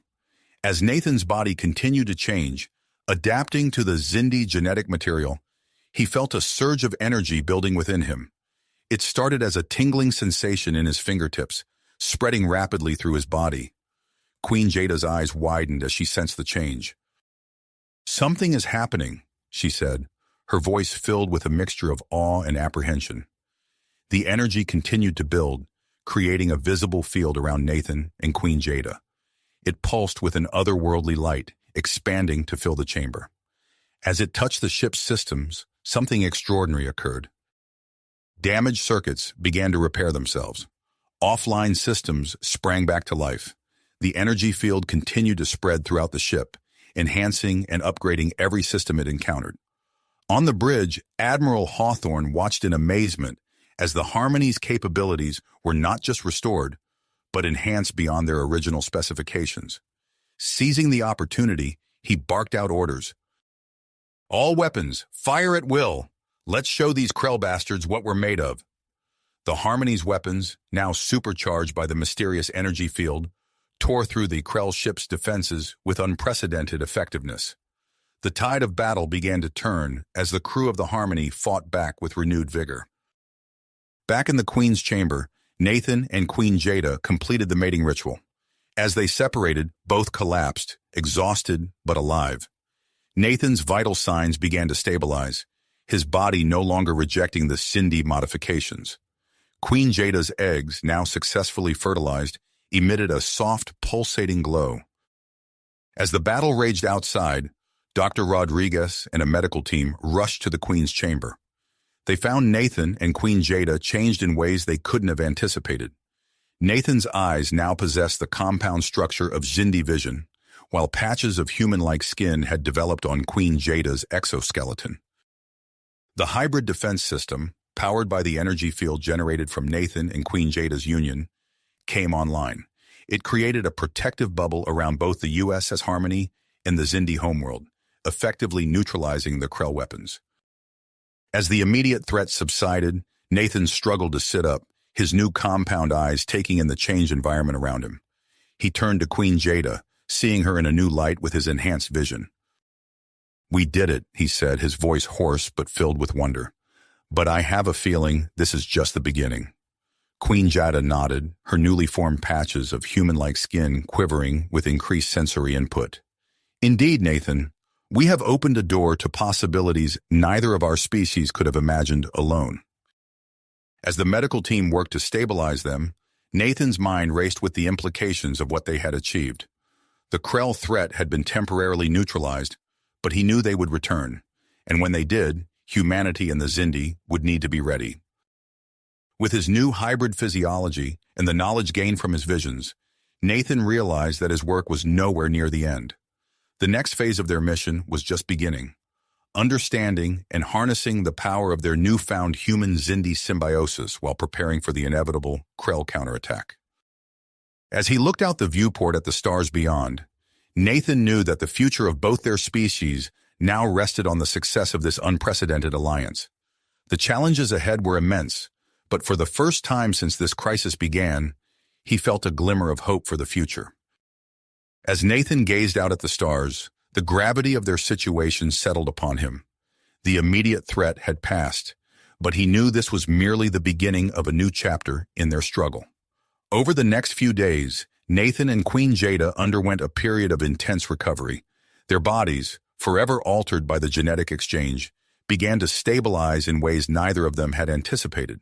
As Nathan's body continued to change, adapting to the Xindi genetic material, he felt a surge of energy building within him. It started as a tingling sensation in his fingertips, spreading rapidly through his body. Queen Jada's eyes widened as she sensed the change. "Something is happening," she said, her voice filled with a mixture of awe and apprehension. The energy continued to build, creating a visible field around Nathan and Queen Jada. It pulsed with an otherworldly light, expanding to fill the chamber. As it touched the ship's systems, something extraordinary occurred. Damaged circuits began to repair themselves. Offline systems sprang back to life. The energy field continued to spread throughout the ship, enhancing and upgrading every system it encountered. On the bridge, Admiral Hawthorne watched in amazement as the Harmony's capabilities were not just restored, but enhanced beyond their original specifications. Seizing the opportunity, he barked out orders. "All weapons, fire at will! Let's show these Krell bastards what we're made of." The Harmony's weapons, now supercharged by the mysterious energy field, tore through the Krell ship's defenses with unprecedented effectiveness. The tide of battle began to turn as the crew of the Harmony fought back with renewed vigor. Back in the Queen's chamber, Nathan and Queen Jada completed the mating ritual. As they separated, both collapsed, exhausted but alive. Nathan's vital signs began to stabilize, his body no longer rejecting the Xindi modifications. Queen Jada's eggs, now successfully fertilized, emitted a soft, pulsating glow. As the battle raged outside, Dr. Rodriguez and a medical team rushed to the Queen's chamber. They found Nathan and Queen Jada changed in ways they couldn't have anticipated. Nathan's eyes now possessed the compound structure of Xindi vision, while patches of human-like skin had developed on Queen Jada's exoskeleton. The hybrid defense system, powered by the energy field generated from Nathan and Queen Jada's union, came online. It created a protective bubble around both the USS Harmony and the Xindi homeworld, effectively neutralizing the Krell weapons. As the immediate threat subsided, Nathan struggled to sit up, his new compound eyes taking in the changed environment around him. He turned to Queen Jada, seeing her in a new light with his enhanced vision. "We did it," he said, his voice hoarse but filled with wonder. "But I have a feeling this is just the beginning." Queen Jada nodded, her newly formed patches of human-like skin quivering with increased sensory input. "Indeed, Nathan, We have opened a door to possibilities neither of our species could have imagined alone. As the medical team worked to stabilize them, Nathan's mind raced with the implications of what they had achieved. The Krell threat had been temporarily neutralized, but he knew they would return, and when they did, humanity and the Xindi would need to be ready. With his new hybrid physiology and the knowledge gained from his visions, Nathan realized that his work was nowhere near the end. The next phase of their mission was just beginning, understanding and harnessing the power of their newfound human-Xindi symbiosis while preparing for the inevitable Krell counterattack. As he looked out the viewport at the stars beyond, Nathan knew that the future of both their species now rested on the success of this unprecedented alliance. The challenges ahead were immense, but for the first time since this crisis began, he felt a glimmer of hope for the future. As Nathan gazed out at the stars, the gravity of their situation settled upon him. The immediate threat had passed, but he knew this was merely the beginning of a new chapter in their struggle. Over the next few days, Nathan and Queen Jada underwent a period of intense recovery. Their bodies, forever altered by the genetic exchange, began to stabilize in ways neither of them had anticipated.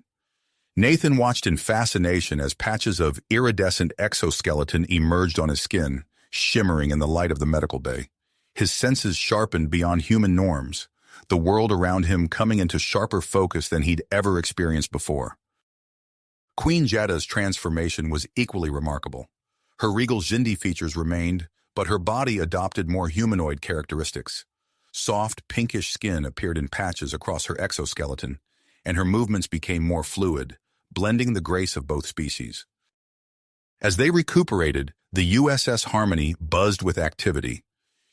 Nathan watched in fascination as patches of iridescent exoskeleton emerged on his skin, shimmering in the light of the medical bay. His senses sharpened beyond human norms, the world around him coming into sharper focus than he'd ever experienced before. Queen Jada's transformation was equally remarkable. Her regal Xindi features remained, but her body adopted more humanoid characteristics. Soft, pinkish skin appeared in patches across her exoskeleton, and her movements became more fluid, blending the grace of both species. As they recuperated, the USS Harmony buzzed with activity.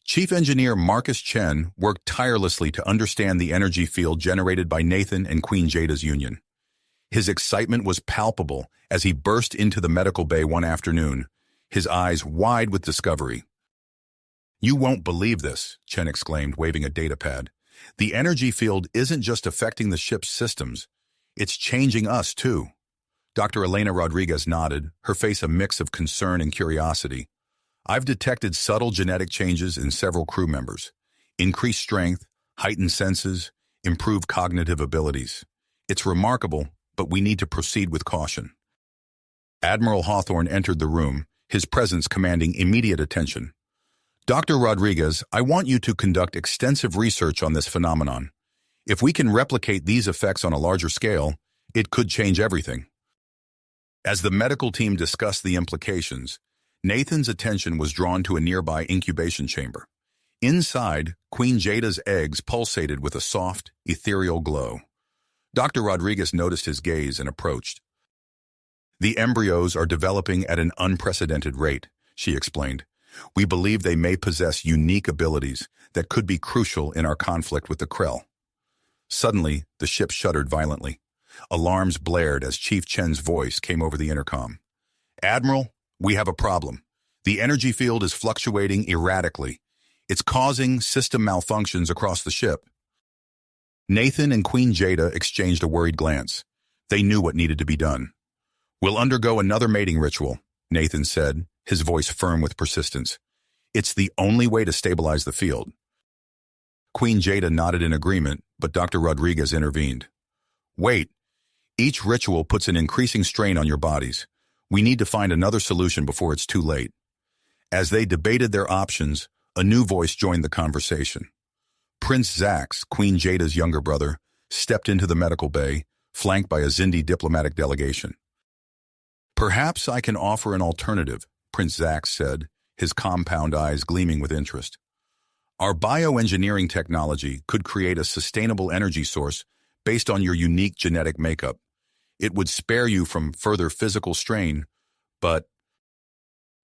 Chief Engineer Marcus Chen worked tirelessly to understand the energy field generated by Nathan and Queen Jada's union. His excitement was palpable as he burst into the medical bay one afternoon, his eyes wide with discovery. "You won't believe this," Chen exclaimed, waving a data pad. "The energy field isn't just affecting the ship's systems, it's changing us too." Dr. Elena Rodriguez nodded, her face a mix of concern and curiosity. "I've detected subtle genetic changes in several crew members. Increased strength, heightened senses, improved cognitive abilities. It's remarkable, but we need to proceed with caution." Admiral Hawthorne entered the room, his presence commanding immediate attention. "Dr. Rodriguez, I want you to conduct extensive research on this phenomenon. If we can replicate these effects on a larger scale, it could change everything." As the medical team discussed the implications, Nathan's attention was drawn to a nearby incubation chamber. Inside, Queen Jada's eggs pulsated with a soft, ethereal glow. Dr. Rodriguez noticed his gaze and approached. "The embryos are developing at an unprecedented rate," she explained. "We believe they may possess unique abilities that could be crucial in our conflict with the Krell." Suddenly, the ship shuddered violently. Alarms blared as Chief Chen's voice came over the intercom. "Admiral, we have a problem. The energy field is fluctuating erratically. It's causing system malfunctions across the ship." Nathan and Queen Jada exchanged a worried glance. They knew what needed to be done. "We'll undergo another mating ritual," Nathan said, his voice firm with persistence. "It's the only way to stabilize the field." Queen Jada nodded in agreement, but Dr. Rodriguez intervened. "Wait. Each ritual puts an increasing strain on your bodies. We need to find another solution before it's too late." As they debated their options, a new voice joined the conversation. Prince Zax, Queen Jada's younger brother, stepped into the medical bay, flanked by a Xindi diplomatic delegation. "Perhaps I can offer an alternative," Prince Zax said, his compound eyes gleaming with interest. "Our bioengineering technology could create a sustainable energy source based on your unique genetic makeup. It would spare you from further physical strain, but..."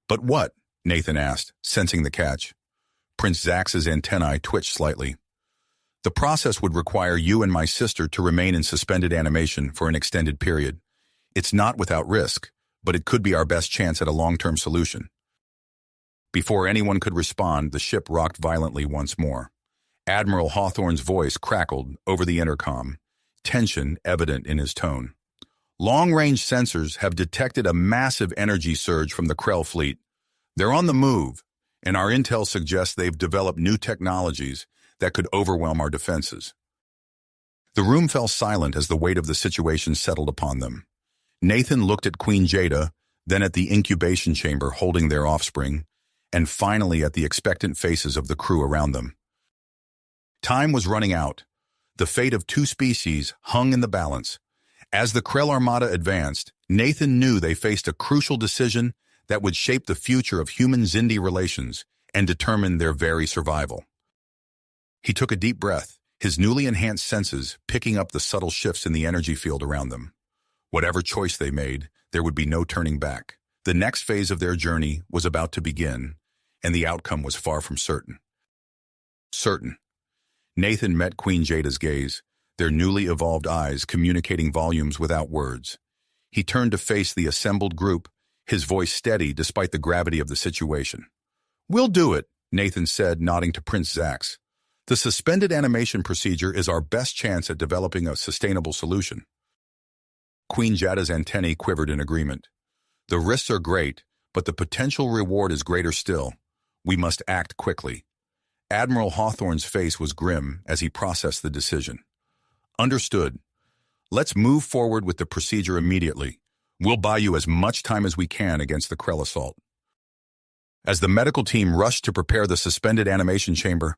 "But what?" Nathan asked, sensing the catch. Prince Zax's antennae twitched slightly. "The process would require you and my sister to remain in suspended animation for an extended period. It's not without risk, but it could be our best chance at a long-term solution." Before anyone could respond, the ship rocked violently once more. Admiral Hawthorne's voice crackled over the intercom, tension evident in his tone. "Long-range sensors have detected a massive energy surge from the Krell fleet. They're on the move, and our intel suggests they've developed new technologies that could overwhelm our defenses. The room fell silent as the weight of the situation settled upon them. Nathan looked at Queen Jada, then at the incubation chamber holding their offspring, and finally at the expectant faces of the crew around them. Time was running out. The fate of two species hung in the balance. As the Krell Armada advanced, Nathan knew they faced a crucial decision that would shape the future of human-Xindi relations and determine their very survival. He took a deep breath, his newly enhanced senses picking up the subtle shifts in the energy field around them. Whatever choice they made, there would be no turning back. The next phase of their journey was about to begin, and the outcome was far from certain. Nathan met Queen Jada's gaze, their newly evolved eyes communicating volumes without words. He turned to face the assembled group, his voice steady despite the gravity of the situation. "We'll do it," Nathan said, nodding to Prince Zax. "The suspended animation procedure is our best chance at developing a sustainable solution." Queen Jada's antennae quivered in agreement. "The risks are great, but the potential reward is greater still. We must act quickly." Admiral Hawthorne's face was grim as he processed the decision. "Understood. Let's move forward with the procedure immediately. We'll buy you as much time as we can against the Krell assault." As the medical team rushed to prepare the suspended animation chamber,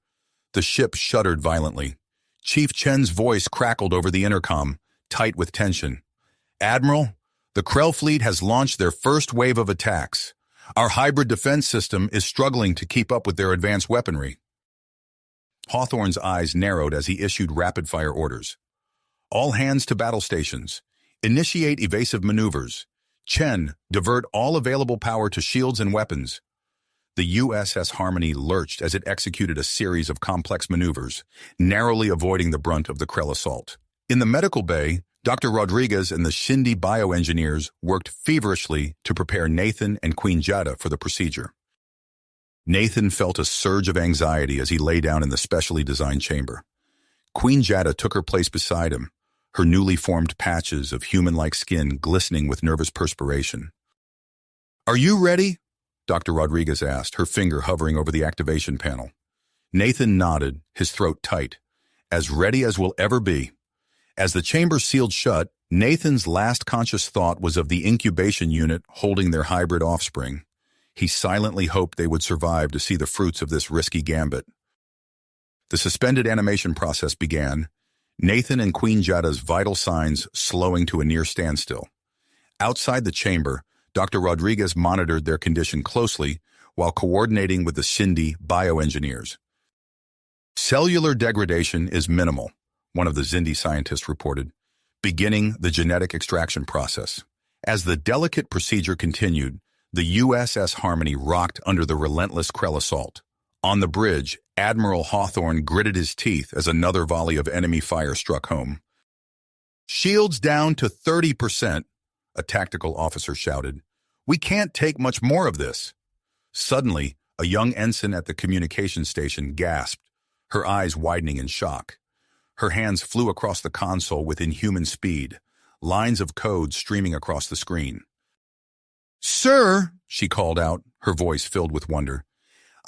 the ship shuddered violently. Chief Chen's voice crackled over the intercom, tight with tension. "Admiral, the Krell fleet has launched their first wave of attacks. Our hybrid defense system is struggling to keep up with their advanced weaponry." Hawthorne's eyes narrowed as he issued rapid-fire orders. "All hands to battle stations. Initiate evasive maneuvers. Chen, divert all available power to shields and weapons." The USS Harmony lurched as it executed a series of complex maneuvers, narrowly avoiding the brunt of the Krell assault. In the medical bay, Dr. Rodriguez and the Xindi bioengineers worked feverishly to prepare Nathan and Queen Jada for the procedure. Nathan felt a surge of anxiety as he lay down in the specially designed chamber. Queen Jada took her place beside him, her newly formed patches of human-like skin glistening with nervous perspiration. "Are you ready?" Dr. Rodriguez asked, her finger hovering over the activation panel. Nathan nodded, his throat tight. "As ready as we'll ever be." As the chamber sealed shut, Nathan's last conscious thought was of the incubation unit holding their hybrid offspring. He silently hoped they would survive to see the fruits of this risky gambit. The suspended animation process began, Nathan and Queen Jada's vital signs slowing to a near standstill. Outside the chamber, Dr. Rodriguez monitored their condition closely while coordinating with the Xindi bioengineers. "Cellular degradation is minimal," one of the Xindi scientists reported, beginning the genetic extraction process. As the delicate procedure continued, the USS Harmony rocked under the relentless Krell assault. On the bridge, Admiral Hawthorne gritted his teeth as another volley of enemy fire struck home. "Shields down to 30%, a tactical officer shouted. "We can't take much more of this." Suddenly, a young ensign at the communication station gasped, her eyes widening in shock. Her hands flew across the console with inhuman speed, lines of code streaming across the screen. "Sir," she called out, her voice filled with wonder,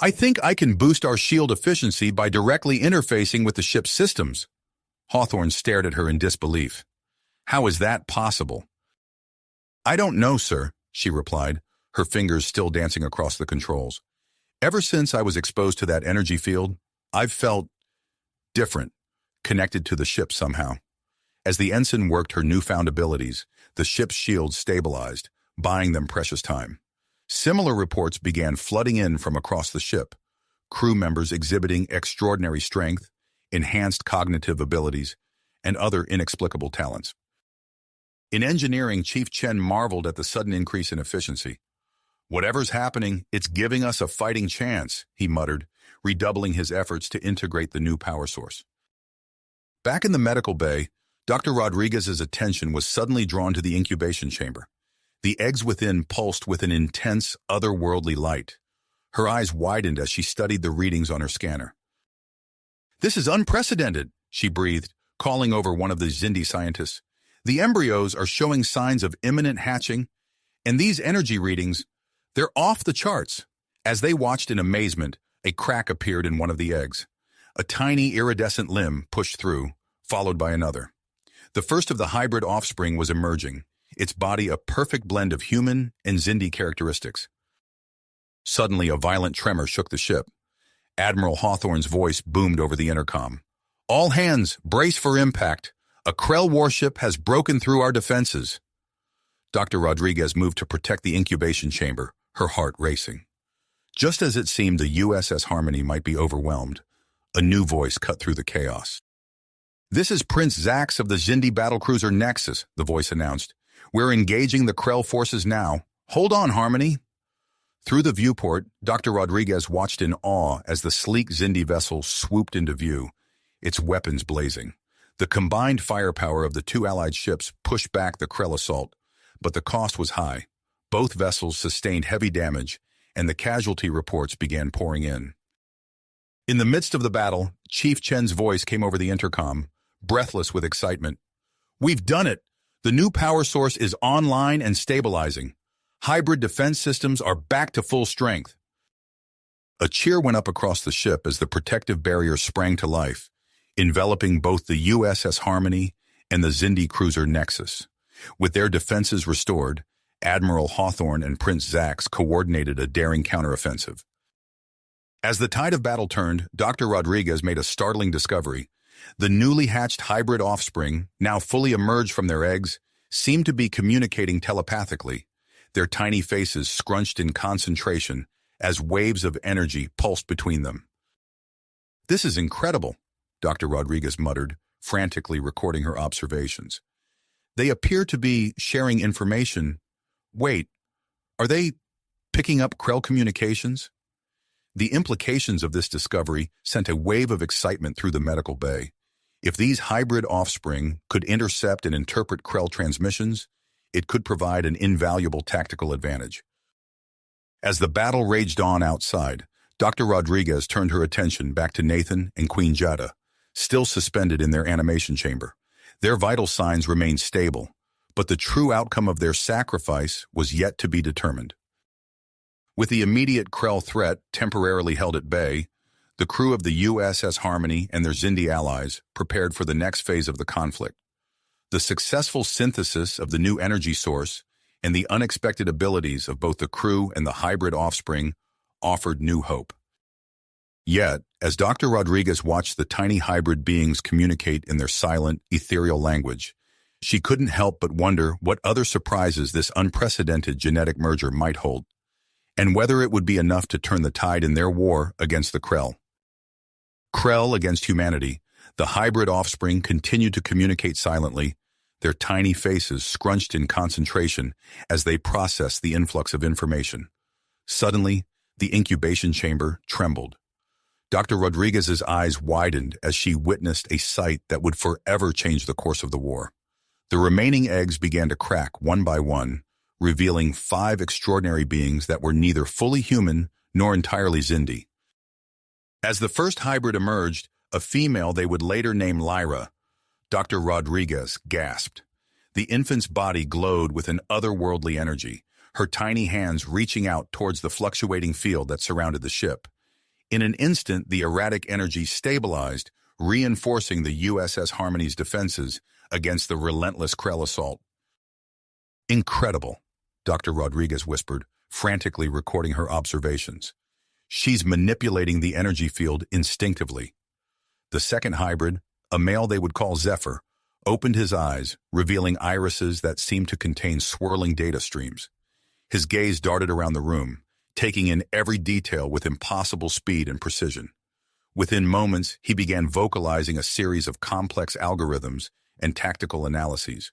"I think I can boost our shield efficiency by directly interfacing with the ship's systems." Hawthorne stared at her in disbelief. "How is that possible?" "I don't know, sir," she replied, her fingers still dancing across the controls. "Ever since I was exposed to that energy field, I've felt different, connected to the ship somehow." As the ensign worked her newfound abilities, the ship's shields stabilized, buying them precious time. Similar reports began flooding in from across the ship, crew members exhibiting extraordinary strength, enhanced cognitive abilities, and other inexplicable talents. In engineering, Chief Chen marveled at the sudden increase in efficiency. "Whatever's happening, it's giving us a fighting chance," he muttered, redoubling his efforts to integrate the new power source. Back in the medical bay, Dr. Rodriguez's attention was suddenly drawn to the incubation chamber. The eggs within pulsed with an intense, otherworldly light. Her eyes widened as she studied the readings on her scanner. "This is unprecedented," she breathed, calling over one of the Xindi scientists. "The embryos are showing signs of imminent hatching, and these energy readings, they're off the charts." As they watched in amazement, a crack appeared in one of the eggs. A tiny iridescent limb pushed through, followed by another. The first of the hybrid offspring was emerging, its body a perfect blend of human and Xindi characteristics. Suddenly, a violent tremor shook the ship. Admiral Hawthorne's voice boomed over the intercom. "All hands, brace for impact. A Krell warship has broken through our defenses." Dr. Rodriguez moved to protect the incubation chamber, her heart racing. Just as it seemed the USS Harmony might be overwhelmed, a new voice cut through the chaos. "This is Prince Zax of the Xindi battlecruiser Nexus," the voice announced. "We're engaging the Krell forces now. Hold on, Harmony." Through the viewport, Dr. Rodriguez watched in awe as the sleek Xindi vessel swooped into view, its weapons blazing. The combined firepower of the two allied ships pushed back the Krell assault, but the cost was high. Both vessels sustained heavy damage, and the casualty reports began pouring in. In the midst of the battle, Chief Chen's voice came over the intercom, breathless with excitement. "We've done it! The new power source is online and stabilizing. Hybrid defense systems are back to full strength." A cheer went up across the ship as the protective barrier sprang to life, enveloping both the USS Harmony and the Xindi cruiser Nexus. With their defenses restored, Admiral Hawthorne and Prince Zax coordinated a daring counteroffensive. As the tide of battle turned, Dr. Rodriguez made a startling discovery. The newly hatched hybrid offspring, now fully emerged from their eggs, seemed to be communicating telepathically, their tiny faces scrunched in concentration as waves of energy pulsed between them. "This is incredible," Dr. Rodriguez muttered, frantically recording her observations. "They appear to be sharing information. Wait, are they picking up Krell communications?" The implications of this discovery sent a wave of excitement through the medical bay. If these hybrid offspring could intercept and interpret Krell transmissions, it could provide an invaluable tactical advantage. As the battle raged on outside, Dr. Rodriguez turned her attention back to Nathan and Queen Jada, still suspended in their animation chamber. Their vital signs remained stable, but the true outcome of their sacrifice was yet to be determined. With the immediate Krell threat temporarily held at bay, the crew of the USS Harmony and their Xindi allies prepared for the next phase of the conflict. The successful synthesis of the new energy source and the unexpected abilities of both the crew and the hybrid offspring offered new hope. Yet, as Dr. Rodriguez watched the tiny hybrid beings communicate in their silent, ethereal language, she couldn't help but wonder what other surprises this unprecedented genetic merger might hold, and whether it would be enough to turn the tide in their war against the Krell. Krell against humanity, the hybrid offspring continued to communicate silently, their tiny faces scrunched in concentration as they processed the influx of information. Suddenly, the incubation chamber trembled. Dr. Rodriguez's eyes widened as she witnessed a sight that would forever change the course of the war. The remaining eggs began to crack one by one, revealing 5 extraordinary beings that were neither fully human nor entirely Xindi. As the first hybrid emerged, a female they would later name Lyra, Dr. Rodriguez gasped. The infant's body glowed with an otherworldly energy, her tiny hands reaching out towards the fluctuating field that surrounded the ship. In an instant, the erratic energy stabilized, reinforcing the USS Harmony's defenses against the relentless Krell assault. "Incredible," Dr. Rodriguez whispered, frantically recording her observations. "She's manipulating the energy field instinctively." The second hybrid, a male they would call Zephyr, opened his eyes, revealing irises that seemed to contain swirling data streams. His gaze darted around the room, taking in every detail with impossible speed and precision. Within moments, he began vocalizing a series of complex algorithms and tactical analyses.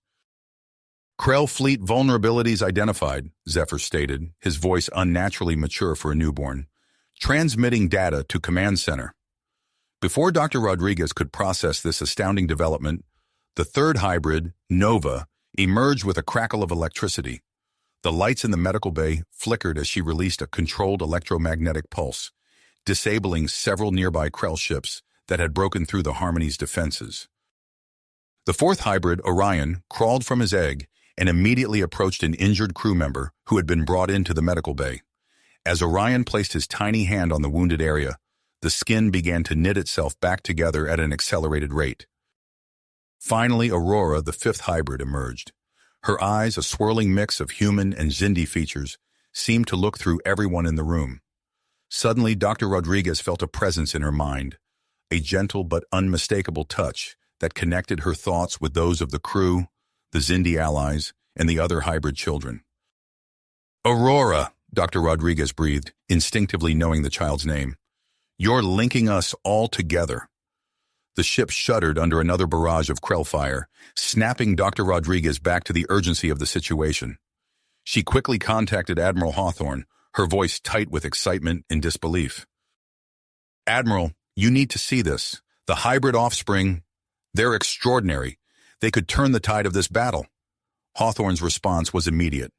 "Krell fleet vulnerabilities identified," Zephyr stated, his voice unnaturally mature for a newborn. "Transmitting data to command center." Before Dr. Rodriguez could process this astounding development, the third hybrid, Nova, emerged with a crackle of electricity. The lights in the medical bay flickered as she released a controlled electromagnetic pulse, disabling several nearby Krell ships that had broken through the Harmony's defenses. The fourth hybrid, Orion, crawled from his egg and immediately approached an injured crew member who had been brought into the medical bay. As Orion placed his tiny hand on the wounded area, the skin began to knit itself back together at an accelerated rate. Finally, Aurora, the fifth hybrid, emerged. Her eyes, a swirling mix of human and Xindi features, seemed to look through everyone in the room. Suddenly, Dr. Rodriguez felt a presence in her mind, a gentle but unmistakable touch that connected her thoughts with those of the crew, the Xindi allies, and the other hybrid children. "Aurora," Dr. Rodriguez breathed, instinctively knowing the child's name. "You're linking us all together." The ship shuddered under another barrage of Krell fire, snapping Dr. Rodriguez back to the urgency of the situation. She quickly contacted Admiral Hawthorne, her voice tight with excitement and disbelief. "Admiral, you need to see this. The hybrid offspring, they're extraordinary. They could turn the tide of this battle." Hawthorne's response was immediate.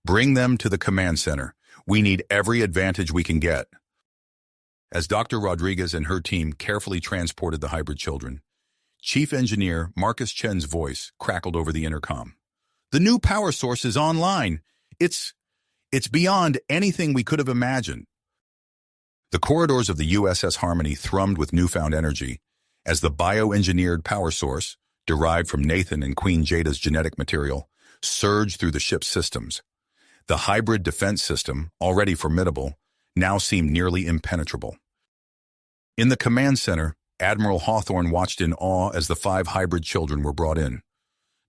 "Bring them to the command center. We need every advantage we can get." As Dr. Rodriguez and her team carefully transported the hybrid children, Chief Engineer Marcus Chen's voice crackled over the intercom. "The new power source is online. It's beyond anything we could have imagined." The corridors of the USS Harmony thrummed with newfound energy as the bioengineered power source, derived from Nathan and Queen Jada's genetic material, surged through the ship's systems. The hybrid defense system, already formidable, now seemed nearly impenetrable. In the command center, Admiral Hawthorne watched in awe as the 5 hybrid children were brought in.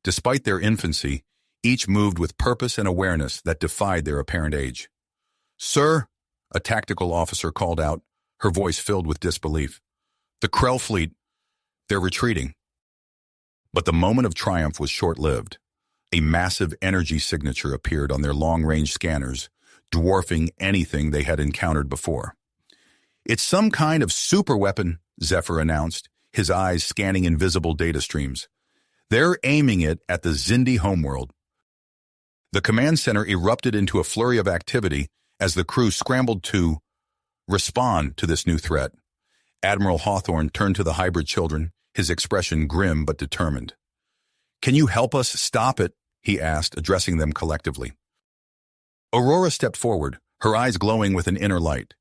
Despite their infancy, each moved with purpose and awareness that defied their apparent age. "Sir," a tactical officer called out, her voice filled with disbelief. "The Krell fleet, they're retreating." But the moment of triumph was short-lived. A massive energy signature appeared on their long-range scanners, dwarfing anything they had encountered before. "It's some kind of superweapon," Zephyr announced, his eyes scanning invisible data streams. "They're aiming it at the Xindi homeworld." The command center erupted into a flurry of activity as the crew scrambled to respond to this new threat. Admiral Hawthorne turned to the hybrid children, his expression grim but determined. "Can you help us stop it?" he asked, addressing them collectively. Aurora stepped forward, her eyes glowing with an inner light.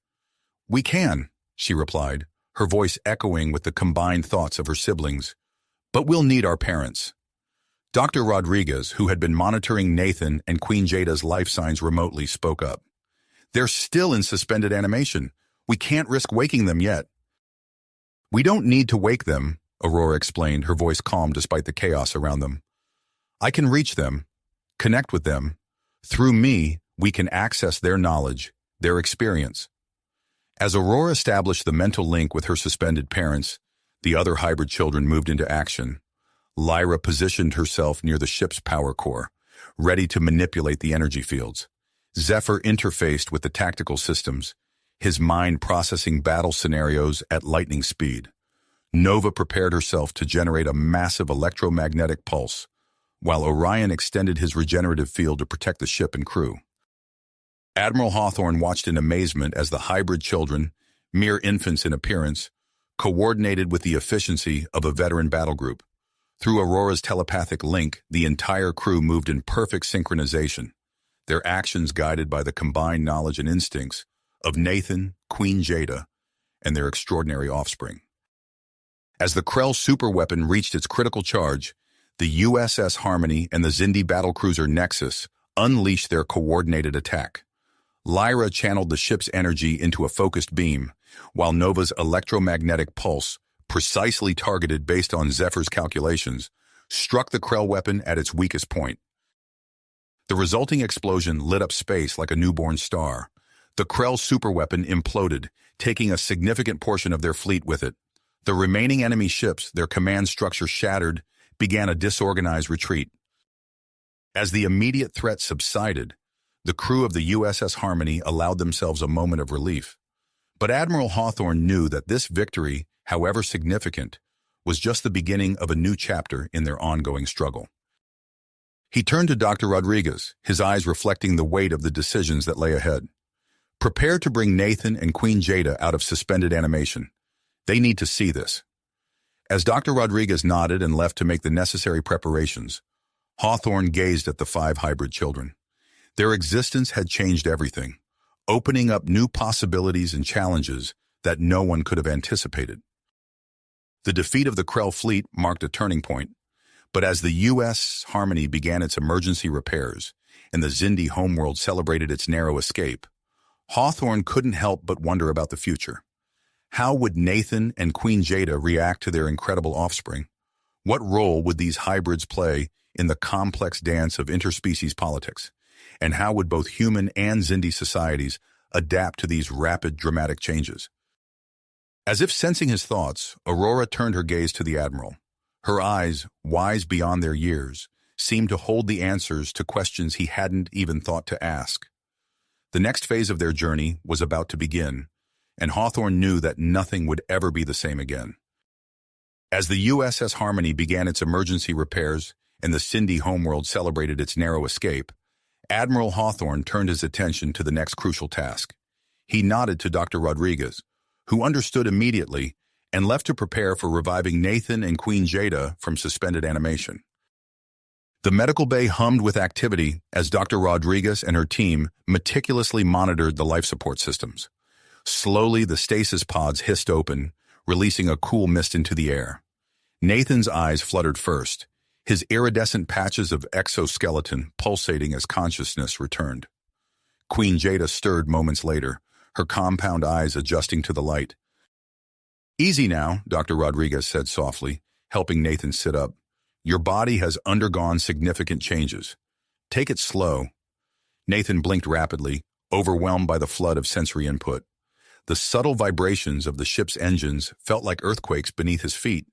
"We can," she replied, her voice echoing with the combined thoughts of her siblings. "But we'll need our parents." Dr. Rodriguez, who had been monitoring Nathan and Queen Jada's life signs remotely, spoke up. "They're still in suspended animation. We can't risk waking them yet." "We don't need to wake them," Aurora explained, her voice calm despite the chaos around them. "I can reach them, connect with them. Through me, we can access their knowledge, their experience." As Aurora established the mental link with her suspended parents, the other hybrid children moved into action. Lyra positioned herself near the ship's power core, ready to manipulate the energy fields. Zephyr interfaced with the tactical systems, his mind processing battle scenarios at lightning speed. Nova prepared herself to generate a massive electromagnetic pulse, while Orion extended his regenerative field to protect the ship and crew. Admiral Hawthorne watched in amazement as the hybrid children, mere infants in appearance, coordinated with the efficiency of a veteran battle group. Through Aurora's telepathic link, the entire crew moved in perfect synchronization, their actions guided by the combined knowledge and instincts of Nathan, Queen Jada, and their extraordinary offspring. As the Krell superweapon reached its critical charge, the USS Harmony and the Xindi battlecruiser Nexus unleashed their coordinated attack. Lyra channeled the ship's energy into a focused beam, while Nova's electromagnetic pulse, precisely targeted based on Zephyr's calculations, struck the Krell weapon at its weakest point. The resulting explosion lit up space like a newborn star. The Krell superweapon imploded, taking a significant portion of their fleet with it. The remaining enemy ships, their command structure shattered, began a disorganized retreat. As the immediate threat subsided, the crew of the USS Harmony allowed themselves a moment of relief. But Admiral Hawthorne knew that this victory, however significant, was just the beginning of a new chapter in their ongoing struggle. He turned to Dr. Rodriguez, his eyes reflecting the weight of the decisions that lay ahead. "Prepare to bring Nathan and Queen Jada out of suspended animation. They need to see this." As Dr. Rodriguez nodded and left to make the necessary preparations, Hawthorne gazed at the 5 hybrid children. Their existence had changed everything. opening up new possibilities and challenges that no one could have anticipated. The defeat of the Krell fleet marked a turning point, but as the U.S. Harmony began its emergency repairs and the Xindi homeworld celebrated its narrow escape, Hawthorne couldn't help but wonder about the future. How would Nathan and Queen Jada react to their incredible offspring? What role would these hybrids play in the complex dance of interspecies politics? And how would both human and Xindi societies adapt to these rapid, dramatic changes? As if sensing his thoughts, Aurora turned her gaze to the Admiral. Her eyes, wise beyond their years, seemed to hold the answers to questions he hadn't even thought to ask. The next phase of their journey was about to begin, and Hawthorne knew that nothing would ever be the same again. As the USS Harmony began its emergency repairs and the Xindi homeworld celebrated its narrow escape, Admiral Hawthorne turned his attention to the next crucial task. He nodded to Dr. Rodriguez, who understood immediately and left to prepare for reviving Nathan and Queen Jada from suspended animation. The medical bay hummed with activity as Dr. Rodriguez and her team meticulously monitored the life support systems. Slowly, the stasis pods hissed open, releasing a cool mist into the air. Nathan's eyes fluttered first, his iridescent patches of exoskeleton pulsating as consciousness returned. Queen Jada stirred moments later, her compound eyes adjusting to the light. "Easy now," Dr. Rodriguez said softly, helping Nathan sit up. "Your body has undergone significant changes. Take it slow." Nathan blinked rapidly, overwhelmed by the flood of sensory input. The subtle vibrations of the ship's engines felt like earthquakes beneath his feet,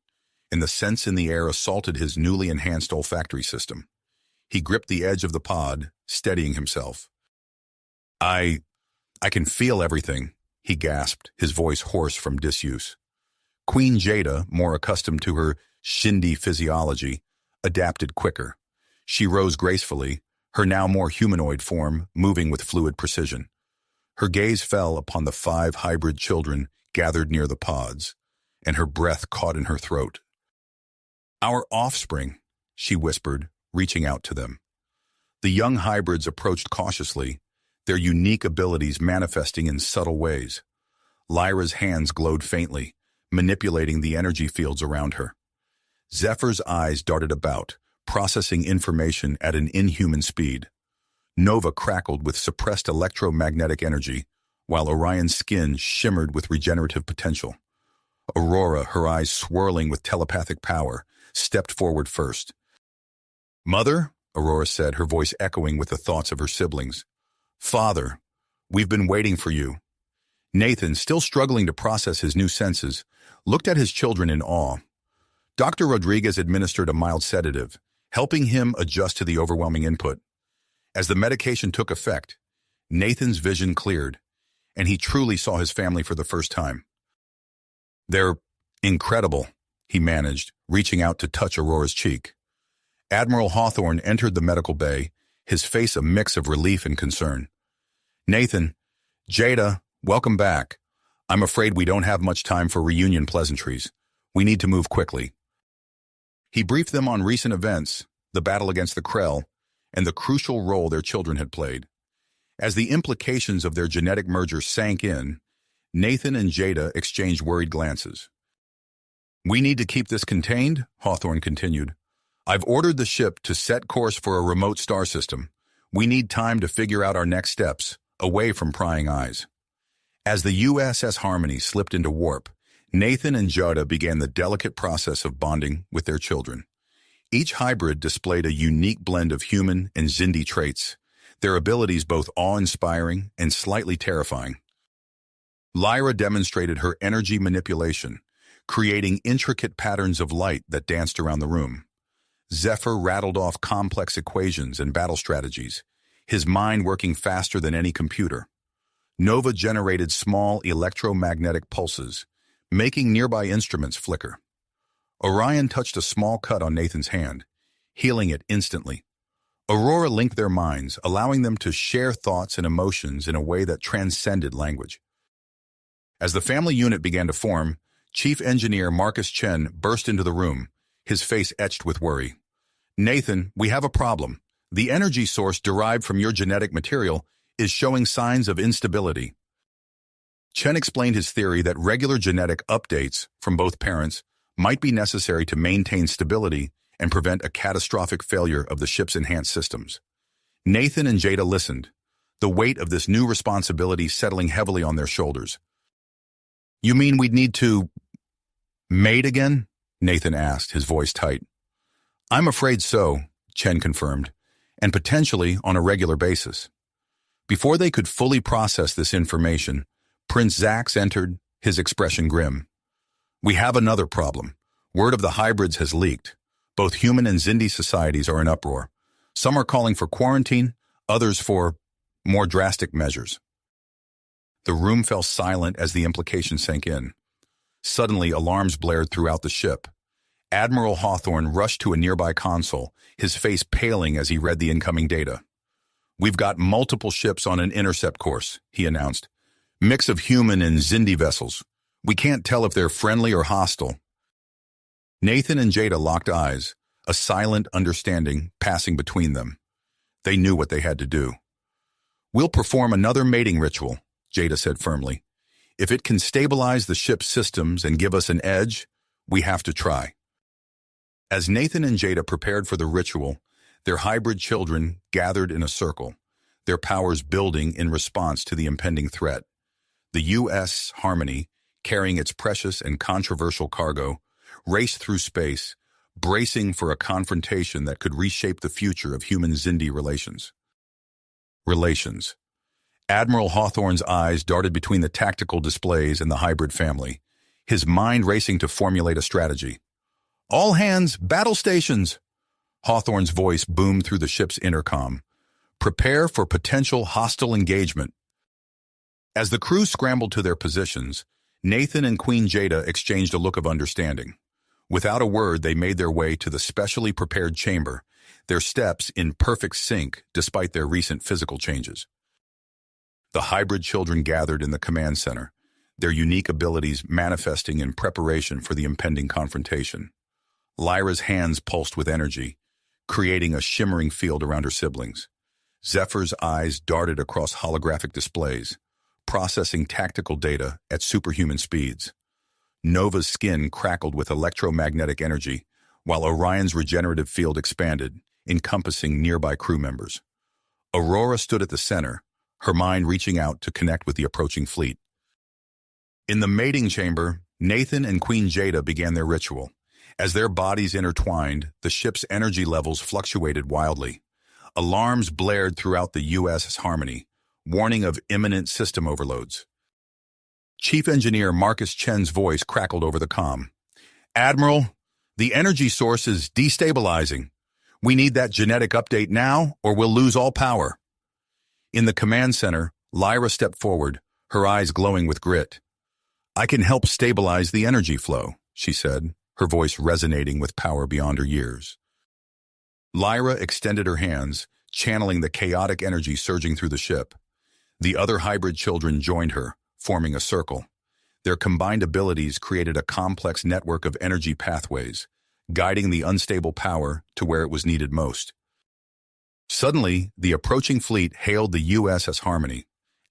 and the scents in the air assaulted his newly enhanced olfactory system. He gripped the edge of the pod, steadying himself. I can feel everything," he gasped, his voice hoarse from disuse. Queen Jada, more accustomed to her Xindi physiology, adapted quicker. She rose gracefully, her now more humanoid form moving with fluid precision. Her gaze fell upon the 5 hybrid children gathered near the pods, and her breath caught in her throat. "Our offspring," she whispered, reaching out to them. The young hybrids approached cautiously, their unique abilities manifesting in subtle ways. Lyra's hands glowed faintly, manipulating the energy fields around her. Zephyr's eyes darted about, processing information at an inhuman speed. Nova crackled with suppressed electromagnetic energy, while Orion's skin shimmered with regenerative potential. Aurora, her eyes swirling with telepathic power, stepped forward first. "Mother," Aurora said, her voice echoing with the thoughts of her siblings. "Father, we've been waiting for you." Nathan, still struggling to process his new senses, looked at his children in awe. Dr. Rodriguez administered a mild sedative, helping him adjust to the overwhelming input. As the medication took effect, Nathan's vision cleared, and he truly saw his family for the first time. "They're incredible," he managed, reaching out to touch Aurora's cheek. Admiral Hawthorne entered the medical bay, his face a mix of relief and concern. "Nathan, Jada, welcome back. I'm afraid we don't have much time for reunion pleasantries. We need to move quickly." He briefed them on recent events, the battle against the Krell, and the crucial role their children had played. As the implications of their genetic merger sank in, Nathan and Jada exchanged worried glances. "We need to keep this contained," Hawthorne continued. "I've ordered the ship to set course for a remote star system. We need time to figure out our next steps, away from prying eyes." As the USS Harmony slipped into warp, Nathan and Jada began the delicate process of bonding with their children. Each hybrid displayed a unique blend of human and Xindi traits, their abilities both awe-inspiring and slightly terrifying. Lyra demonstrated her energy manipulation, creating intricate patterns of light that danced around the room. Zephyr rattled off complex equations and battle strategies, his mind working faster than any computer. Nova generated small electromagnetic pulses, making nearby instruments flicker. Orion touched a small cut on Nathan's hand, healing it instantly. Aurora linked their minds, allowing them to share thoughts and emotions in a way that transcended language. As the family unit began to form, Chief Engineer Marcus Chen burst into the room, his face etched with worry. "Nathan, we have a problem. The energy source derived from your genetic material is showing signs of instability. Chen explained his theory that regular genetic updates from both parents might be necessary to maintain stability and prevent a catastrophic failure of the ship's enhanced systems. Nathan and Jada listened, the weight of this new responsibility settling heavily on their shoulders. "You mean we'd need to mate again?" Nathan asked, his voice tight. "I'm afraid so," Chen confirmed, "and potentially on a regular basis." Before they could fully process this information, Prince Zax entered, his expression grim. "We have another problem. Word of the hybrids has leaked. Both human and Xindi societies are in uproar. Some are calling for quarantine, others for more drastic measures." The room fell silent as the implication sank in. Suddenly, alarms blared throughout the ship. Admiral Hawthorne rushed to a nearby console, his face paling as he read the incoming data. "We've got multiple ships on an intercept course," he announced. "Mix of human and Xindi vessels. We can't tell if they're friendly or hostile." Nathan and Jada locked eyes, a silent understanding passing between them. They knew what they had to do. "We'll perform another mating ritual," Jada said firmly. "If it can stabilize the ship's systems and give us an edge, we have to try." As Nathan and Jada prepared for the ritual, their hybrid children gathered in a circle, their powers building in response to the impending threat. The U.S. Harmony, carrying its precious and controversial cargo, raced through space, bracing for a confrontation that could reshape the future of human-Xindi relations. Admiral Hawthorne's eyes darted between the tactical displays and the hybrid family, his mind racing to formulate a strategy. "All hands, battle stations!" Hawthorne's voice boomed through the ship's intercom. "Prepare for potential hostile engagement." As the crew scrambled to their positions, Nathan and Queen Jada exchanged a look of understanding. Without a word, they made their way to the specially prepared chamber, their steps in perfect sync despite their recent physical changes. The hybrid children gathered in the command center, their unique abilities manifesting in preparation for the impending confrontation. Lyra's hands pulsed with energy, creating a shimmering field around her siblings. Zephyr's eyes darted across holographic displays, processing tactical data at superhuman speeds. Nova's skin crackled with electromagnetic energy, while Orion's regenerative field expanded, encompassing nearby crew members. Aurora stood at the center, her mind reaching out to connect with the approaching fleet. In the mating chamber, Nathan and Queen Jada began their ritual. As their bodies intertwined, the ship's energy levels fluctuated wildly. Alarms blared throughout the U.S. Harmony, warning of imminent system overloads. Chief Engineer Marcus Chen's voice crackled over the comm. "Admiral, the energy source is destabilizing. We need that genetic update now, or we'll lose all power." In the command center, Lyra stepped forward, her eyes glowing with grit. "I can help stabilize the energy flow," she said, her voice resonating with power beyond her years. Lyra extended her hands, channeling the chaotic energy surging through the ship. The other hybrid children joined her, forming a circle. Their combined abilities created a complex network of energy pathways, guiding the unstable power to where it was needed most. Suddenly, the approaching fleet hailed the USS Harmony.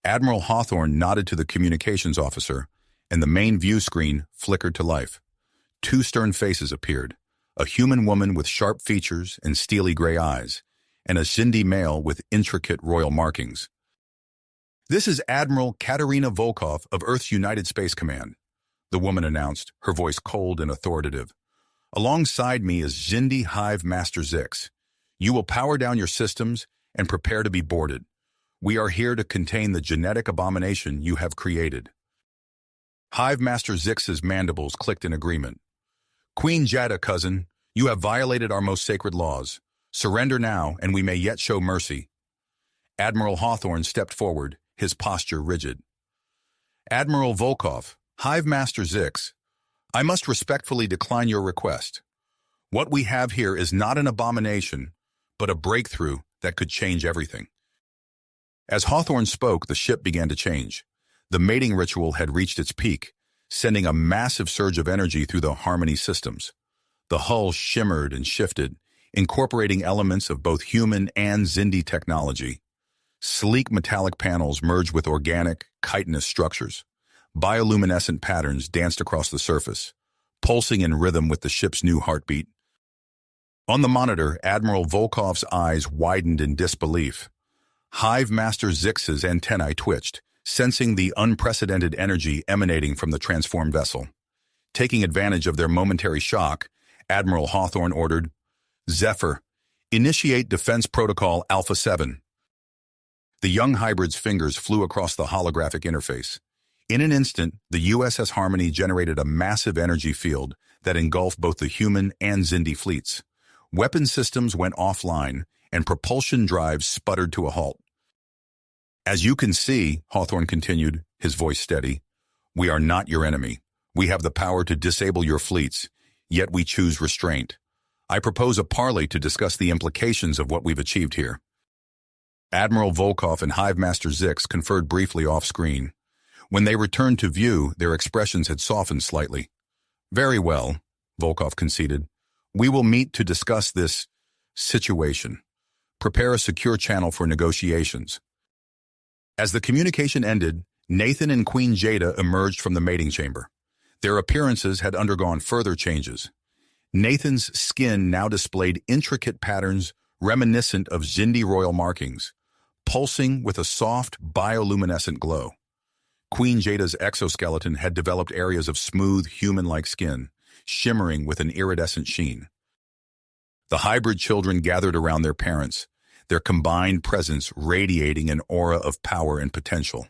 Admiral Hawthorne nodded to the communications officer, and the main view screen flickered to life. Two stern faces appeared, a human woman with sharp features and steely gray eyes, and a Xindi male with intricate royal markings. "This is Admiral Katerina Volkov of Earth's United Space Command," the woman announced, her voice cold and authoritative. "Alongside me is Xindi Hive Master Zix. You will power down your systems and prepare to be boarded. We are here to contain the genetic abomination you have created." Hive Master Zix's mandibles clicked in agreement. "Queen Jada, cousin, you have violated our most sacred laws. Surrender now, and we may yet show mercy." Admiral Hawthorne stepped forward, his posture rigid. "Admiral Volkov, Hive Master Zix, I must respectfully decline your request. What we have here is not an abomination, but a breakthrough that could change everything." As Hawthorne spoke, the ship began to change. The mating ritual had reached its peak, sending a massive surge of energy through the Harmony systems. The hull shimmered and shifted, incorporating elements of both human and Xindi technology. Sleek metallic panels merged with organic, chitinous structures. Bioluminescent patterns danced across the surface, pulsing in rhythm with the ship's new heartbeat. On the monitor, Admiral Volkov's eyes widened in disbelief. Hive Master Zix's antennae twitched, sensing the unprecedented energy emanating from the transformed vessel. Taking advantage of their momentary shock, Admiral Hawthorne ordered, "Zephyr, initiate Defense Protocol Alpha 7. The young hybrid's fingers flew across the holographic interface. In an instant, the USS Harmony generated a massive energy field that engulfed both the human and Xindi fleets. Weapon systems went offline, and propulsion drives sputtered to a halt. "As you can see," Hawthorne continued, his voice steady, "we are not your enemy. We have the power to disable your fleets, yet we choose restraint. I propose a parley to discuss the implications of what we've achieved here." Admiral Volkov and Hive Master Zix conferred briefly off-screen. When they returned to view, their expressions had softened slightly. "Very well," Volkov conceded. "We will meet to discuss this situation. Prepare a secure channel for negotiations." As the communication ended, Nathan and Queen Jada emerged from the mating chamber. Their appearances had undergone further changes. Nathan's skin now displayed intricate patterns reminiscent of Xindi royal markings, pulsing with a soft, bioluminescent glow. Queen Jada's exoskeleton had developed areas of smooth, human-like skin, shimmering with an iridescent sheen. The hybrid children gathered around their parents, their combined presence radiating an aura of power and potential.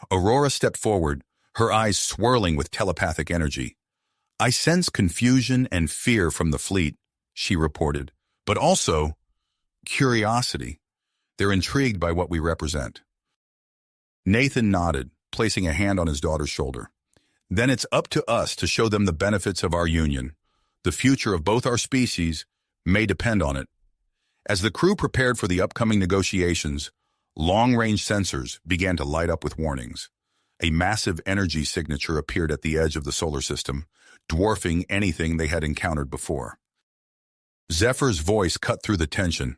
Aurora stepped forward, her eyes swirling with telepathic energy. "I sense confusion and fear from the fleet," she reported, "but also curiosity. They're intrigued by what we represent." Nathan nodded, placing a hand on his daughter's shoulder. "Then it's up to us to show them the benefits of our union. The future of both our species may depend on it." As the crew prepared for the upcoming negotiations, long-range sensors began to light up with warnings. A massive energy signature appeared at the edge of the solar system, dwarfing anything they had encountered before. Zephyr's voice cut through the tension.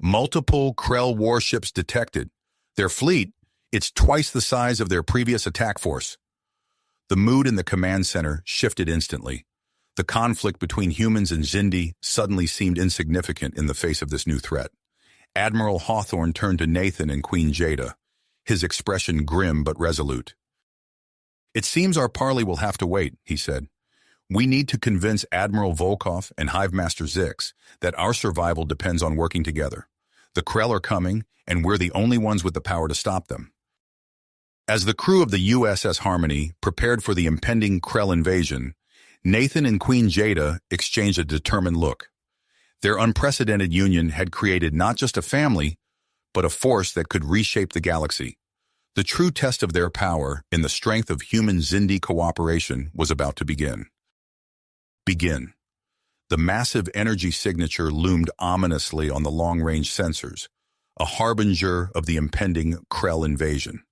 "Multiple Krell warships detected. Their fleet, it's twice the size of their previous attack force." The mood in the command center shifted instantly. The conflict between humans and Xindi suddenly seemed insignificant in the face of this new threat. Admiral Hawthorne turned to Nathan and Queen Jada, his expression grim but resolute. "It seems our parley will have to wait," he said. "We need to convince Admiral Volkov and Hive Master Zix that our survival depends on working together. The Krell are coming, and we're the only ones with the power to stop them." As the crew of the USS Harmony prepared for the impending Krell invasion, Nathan and Queen Jada exchanged a determined look. Their unprecedented union had created not just a family, but a force that could reshape the galaxy. The true test of their power in the strength of human-Xindi cooperation was about to begin. The massive energy signature loomed ominously on the long-range sensors, a harbinger of the impending Krell invasion.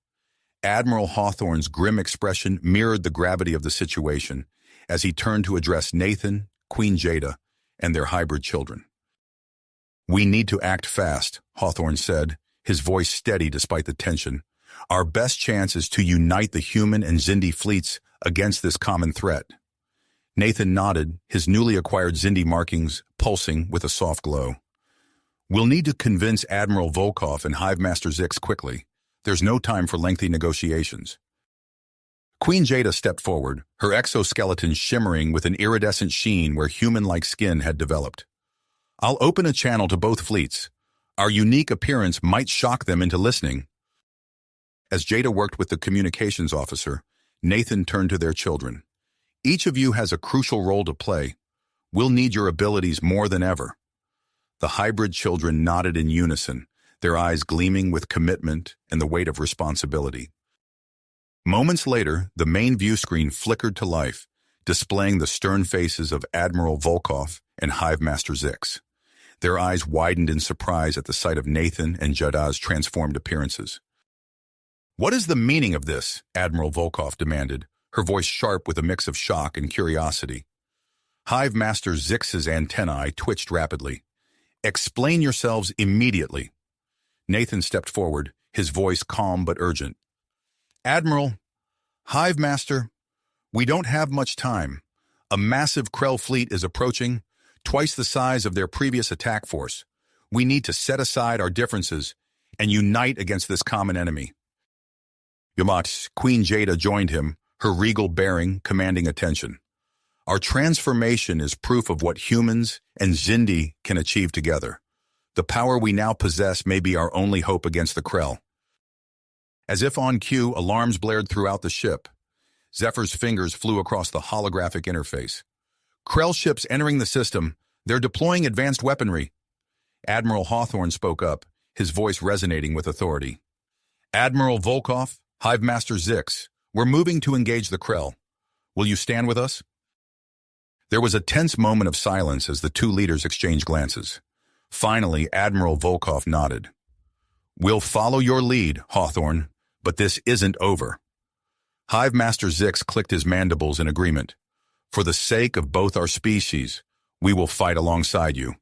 Admiral Hawthorne's grim expression mirrored the gravity of the situation as he turned to address Nathan, Queen Jada, and their hybrid children. "We need to act fast," Hawthorne said, his voice steady despite the tension. "Our best chance is to unite the human and Xindi fleets against this common threat." Nathan nodded, his newly acquired Xindi markings pulsing with a soft glow. "We'll need to convince Admiral Volkov and Hive Master Zix quickly. There's no time for lengthy negotiations." Queen Jada stepped forward, her exoskeleton shimmering with an iridescent sheen where human-like skin had developed. "I'll open a channel to both fleets. Our unique appearance might shock them into listening." As Jada worked with the communications officer, Nathan turned to their children. "Each of you has a crucial role to play. We'll need your abilities more than ever." The hybrid children nodded in unison, their eyes gleaming with commitment and the weight of responsibility. Moments later, the main view screen flickered to life, displaying the stern faces of Admiral Volkov and Hive Master Zix. Their eyes widened in surprise at the sight of Nathan and Jada's transformed appearances. "What is the meaning of this?" Admiral Volkov demanded, her voice sharp with a mix of shock and curiosity. Hive Master Zix's antennae twitched rapidly. "Explain yourselves immediately." Nathan stepped forward, his voice calm but urgent. Admiral, Hive Master, we don't have much time. A massive Krell fleet is approaching, twice the size of their previous attack force. We need to set aside our differences and unite against this common enemy. Yamat, Queen Jada joined him, her regal bearing commanding attention. Our transformation is proof of what humans and Xindi can achieve together. The power we now possess may be our only hope against the Krell. As if on cue, alarms blared throughout the ship. Zephyr's fingers flew across the holographic interface. Krell ships entering the system. They're deploying advanced weaponry. Admiral Hawthorne spoke up, his voice resonating with authority. Admiral Volkov, Hive Master Zix, we're moving to engage the Krell. Will you stand with us? There was a tense moment of silence as the two leaders exchanged glances. Finally, Admiral Volkov nodded. We'll follow your lead, Hawthorne, but this isn't over. Hive Master Zix clicked his mandibles in agreement. For the sake of both our species, we will fight alongside you.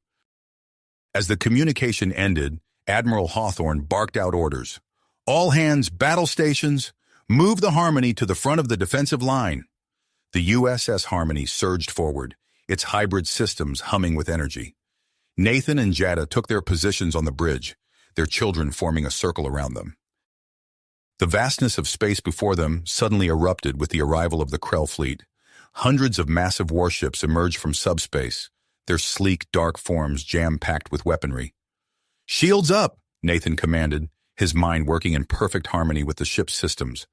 As the communication ended, Admiral Hawthorne barked out orders. All hands, battle stations, move the Harmony to the front of the defensive line. The USS Harmony surged forward, its hybrid systems humming with energy. Nathan and Jada took their positions on the bridge, their children forming a circle around them. The vastness of space before them suddenly erupted with the arrival of the Krell fleet. Hundreds of massive warships emerged from subspace, their sleek, dark forms jam-packed with weaponry. Shields up, Nathan commanded, his mind working in perfect harmony with the ship's systems.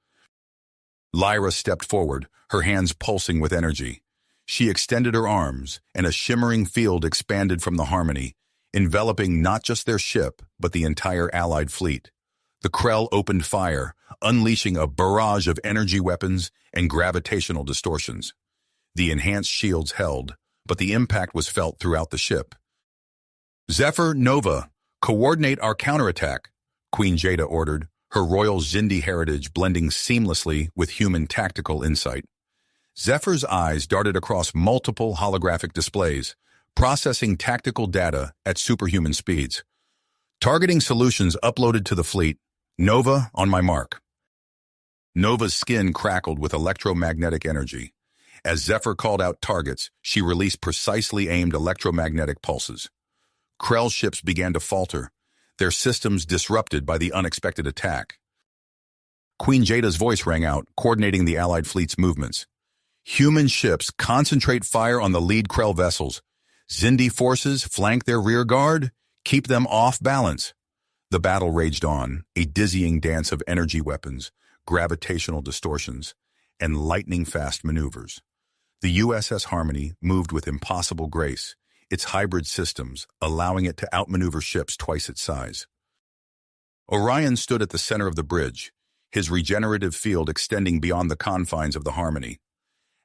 Lyra stepped forward, her hands pulsing with energy. She extended her arms, and a shimmering field expanded from the Harmony, enveloping not just their ship, but the entire Allied fleet. The Krell opened fire, unleashing a barrage of energy weapons and gravitational distortions. The enhanced shields held, but the impact was felt throughout the ship. Zephyr, Nova, coordinate our counterattack, Queen Jada ordered, her royal Xindi heritage blending seamlessly with human tactical insight. Zephyr's eyes darted across multiple holographic displays, processing tactical data at superhuman speeds. Targeting solutions uploaded to the fleet. Nova, on my mark. Nova's skin crackled with electromagnetic energy. As Zephyr called out targets, she released precisely aimed electromagnetic pulses. Krell ships began to falter, their systems disrupted by the unexpected attack. Queen Jada's voice rang out, coordinating the Allied fleet's movements. Human ships concentrate fire on the lead Krell vessels. Xindi forces flank their rear guard, keep them off balance. The battle raged on, a dizzying dance of energy weapons, gravitational distortions, and lightning-fast maneuvers. The USS Harmony moved with impossible grace, its hybrid systems allowing it to outmaneuver ships twice its size. Orion stood at the center of the bridge, his regenerative field extending beyond the confines of the Harmony.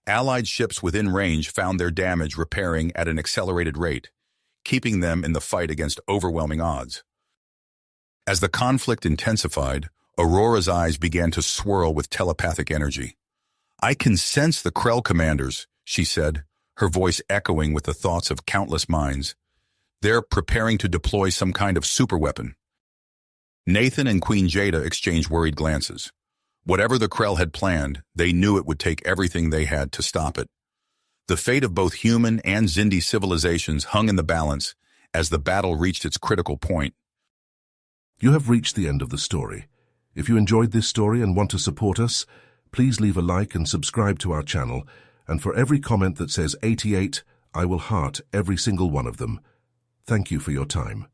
Allied ships within range found their damage repairing at an accelerated rate, keeping them in the fight against overwhelming odds. As the conflict intensified, Aurora's eyes began to swirl with telepathic energy. I can sense the Krell commanders, she said, her voice echoing with the thoughts of countless minds. They're preparing to deploy some kind of superweapon. Nathan and Queen Jada exchanged worried glances. Whatever the Krell had planned, they knew it would take everything they had to stop it. The fate of both human and Xindi civilizations hung in the balance as the battle reached its critical point. You have reached the end of the story. If you enjoyed this story and want to support us, please leave a like and subscribe to our channel, and for every comment that says 88, I will heart every single one of them. Thank you for your time.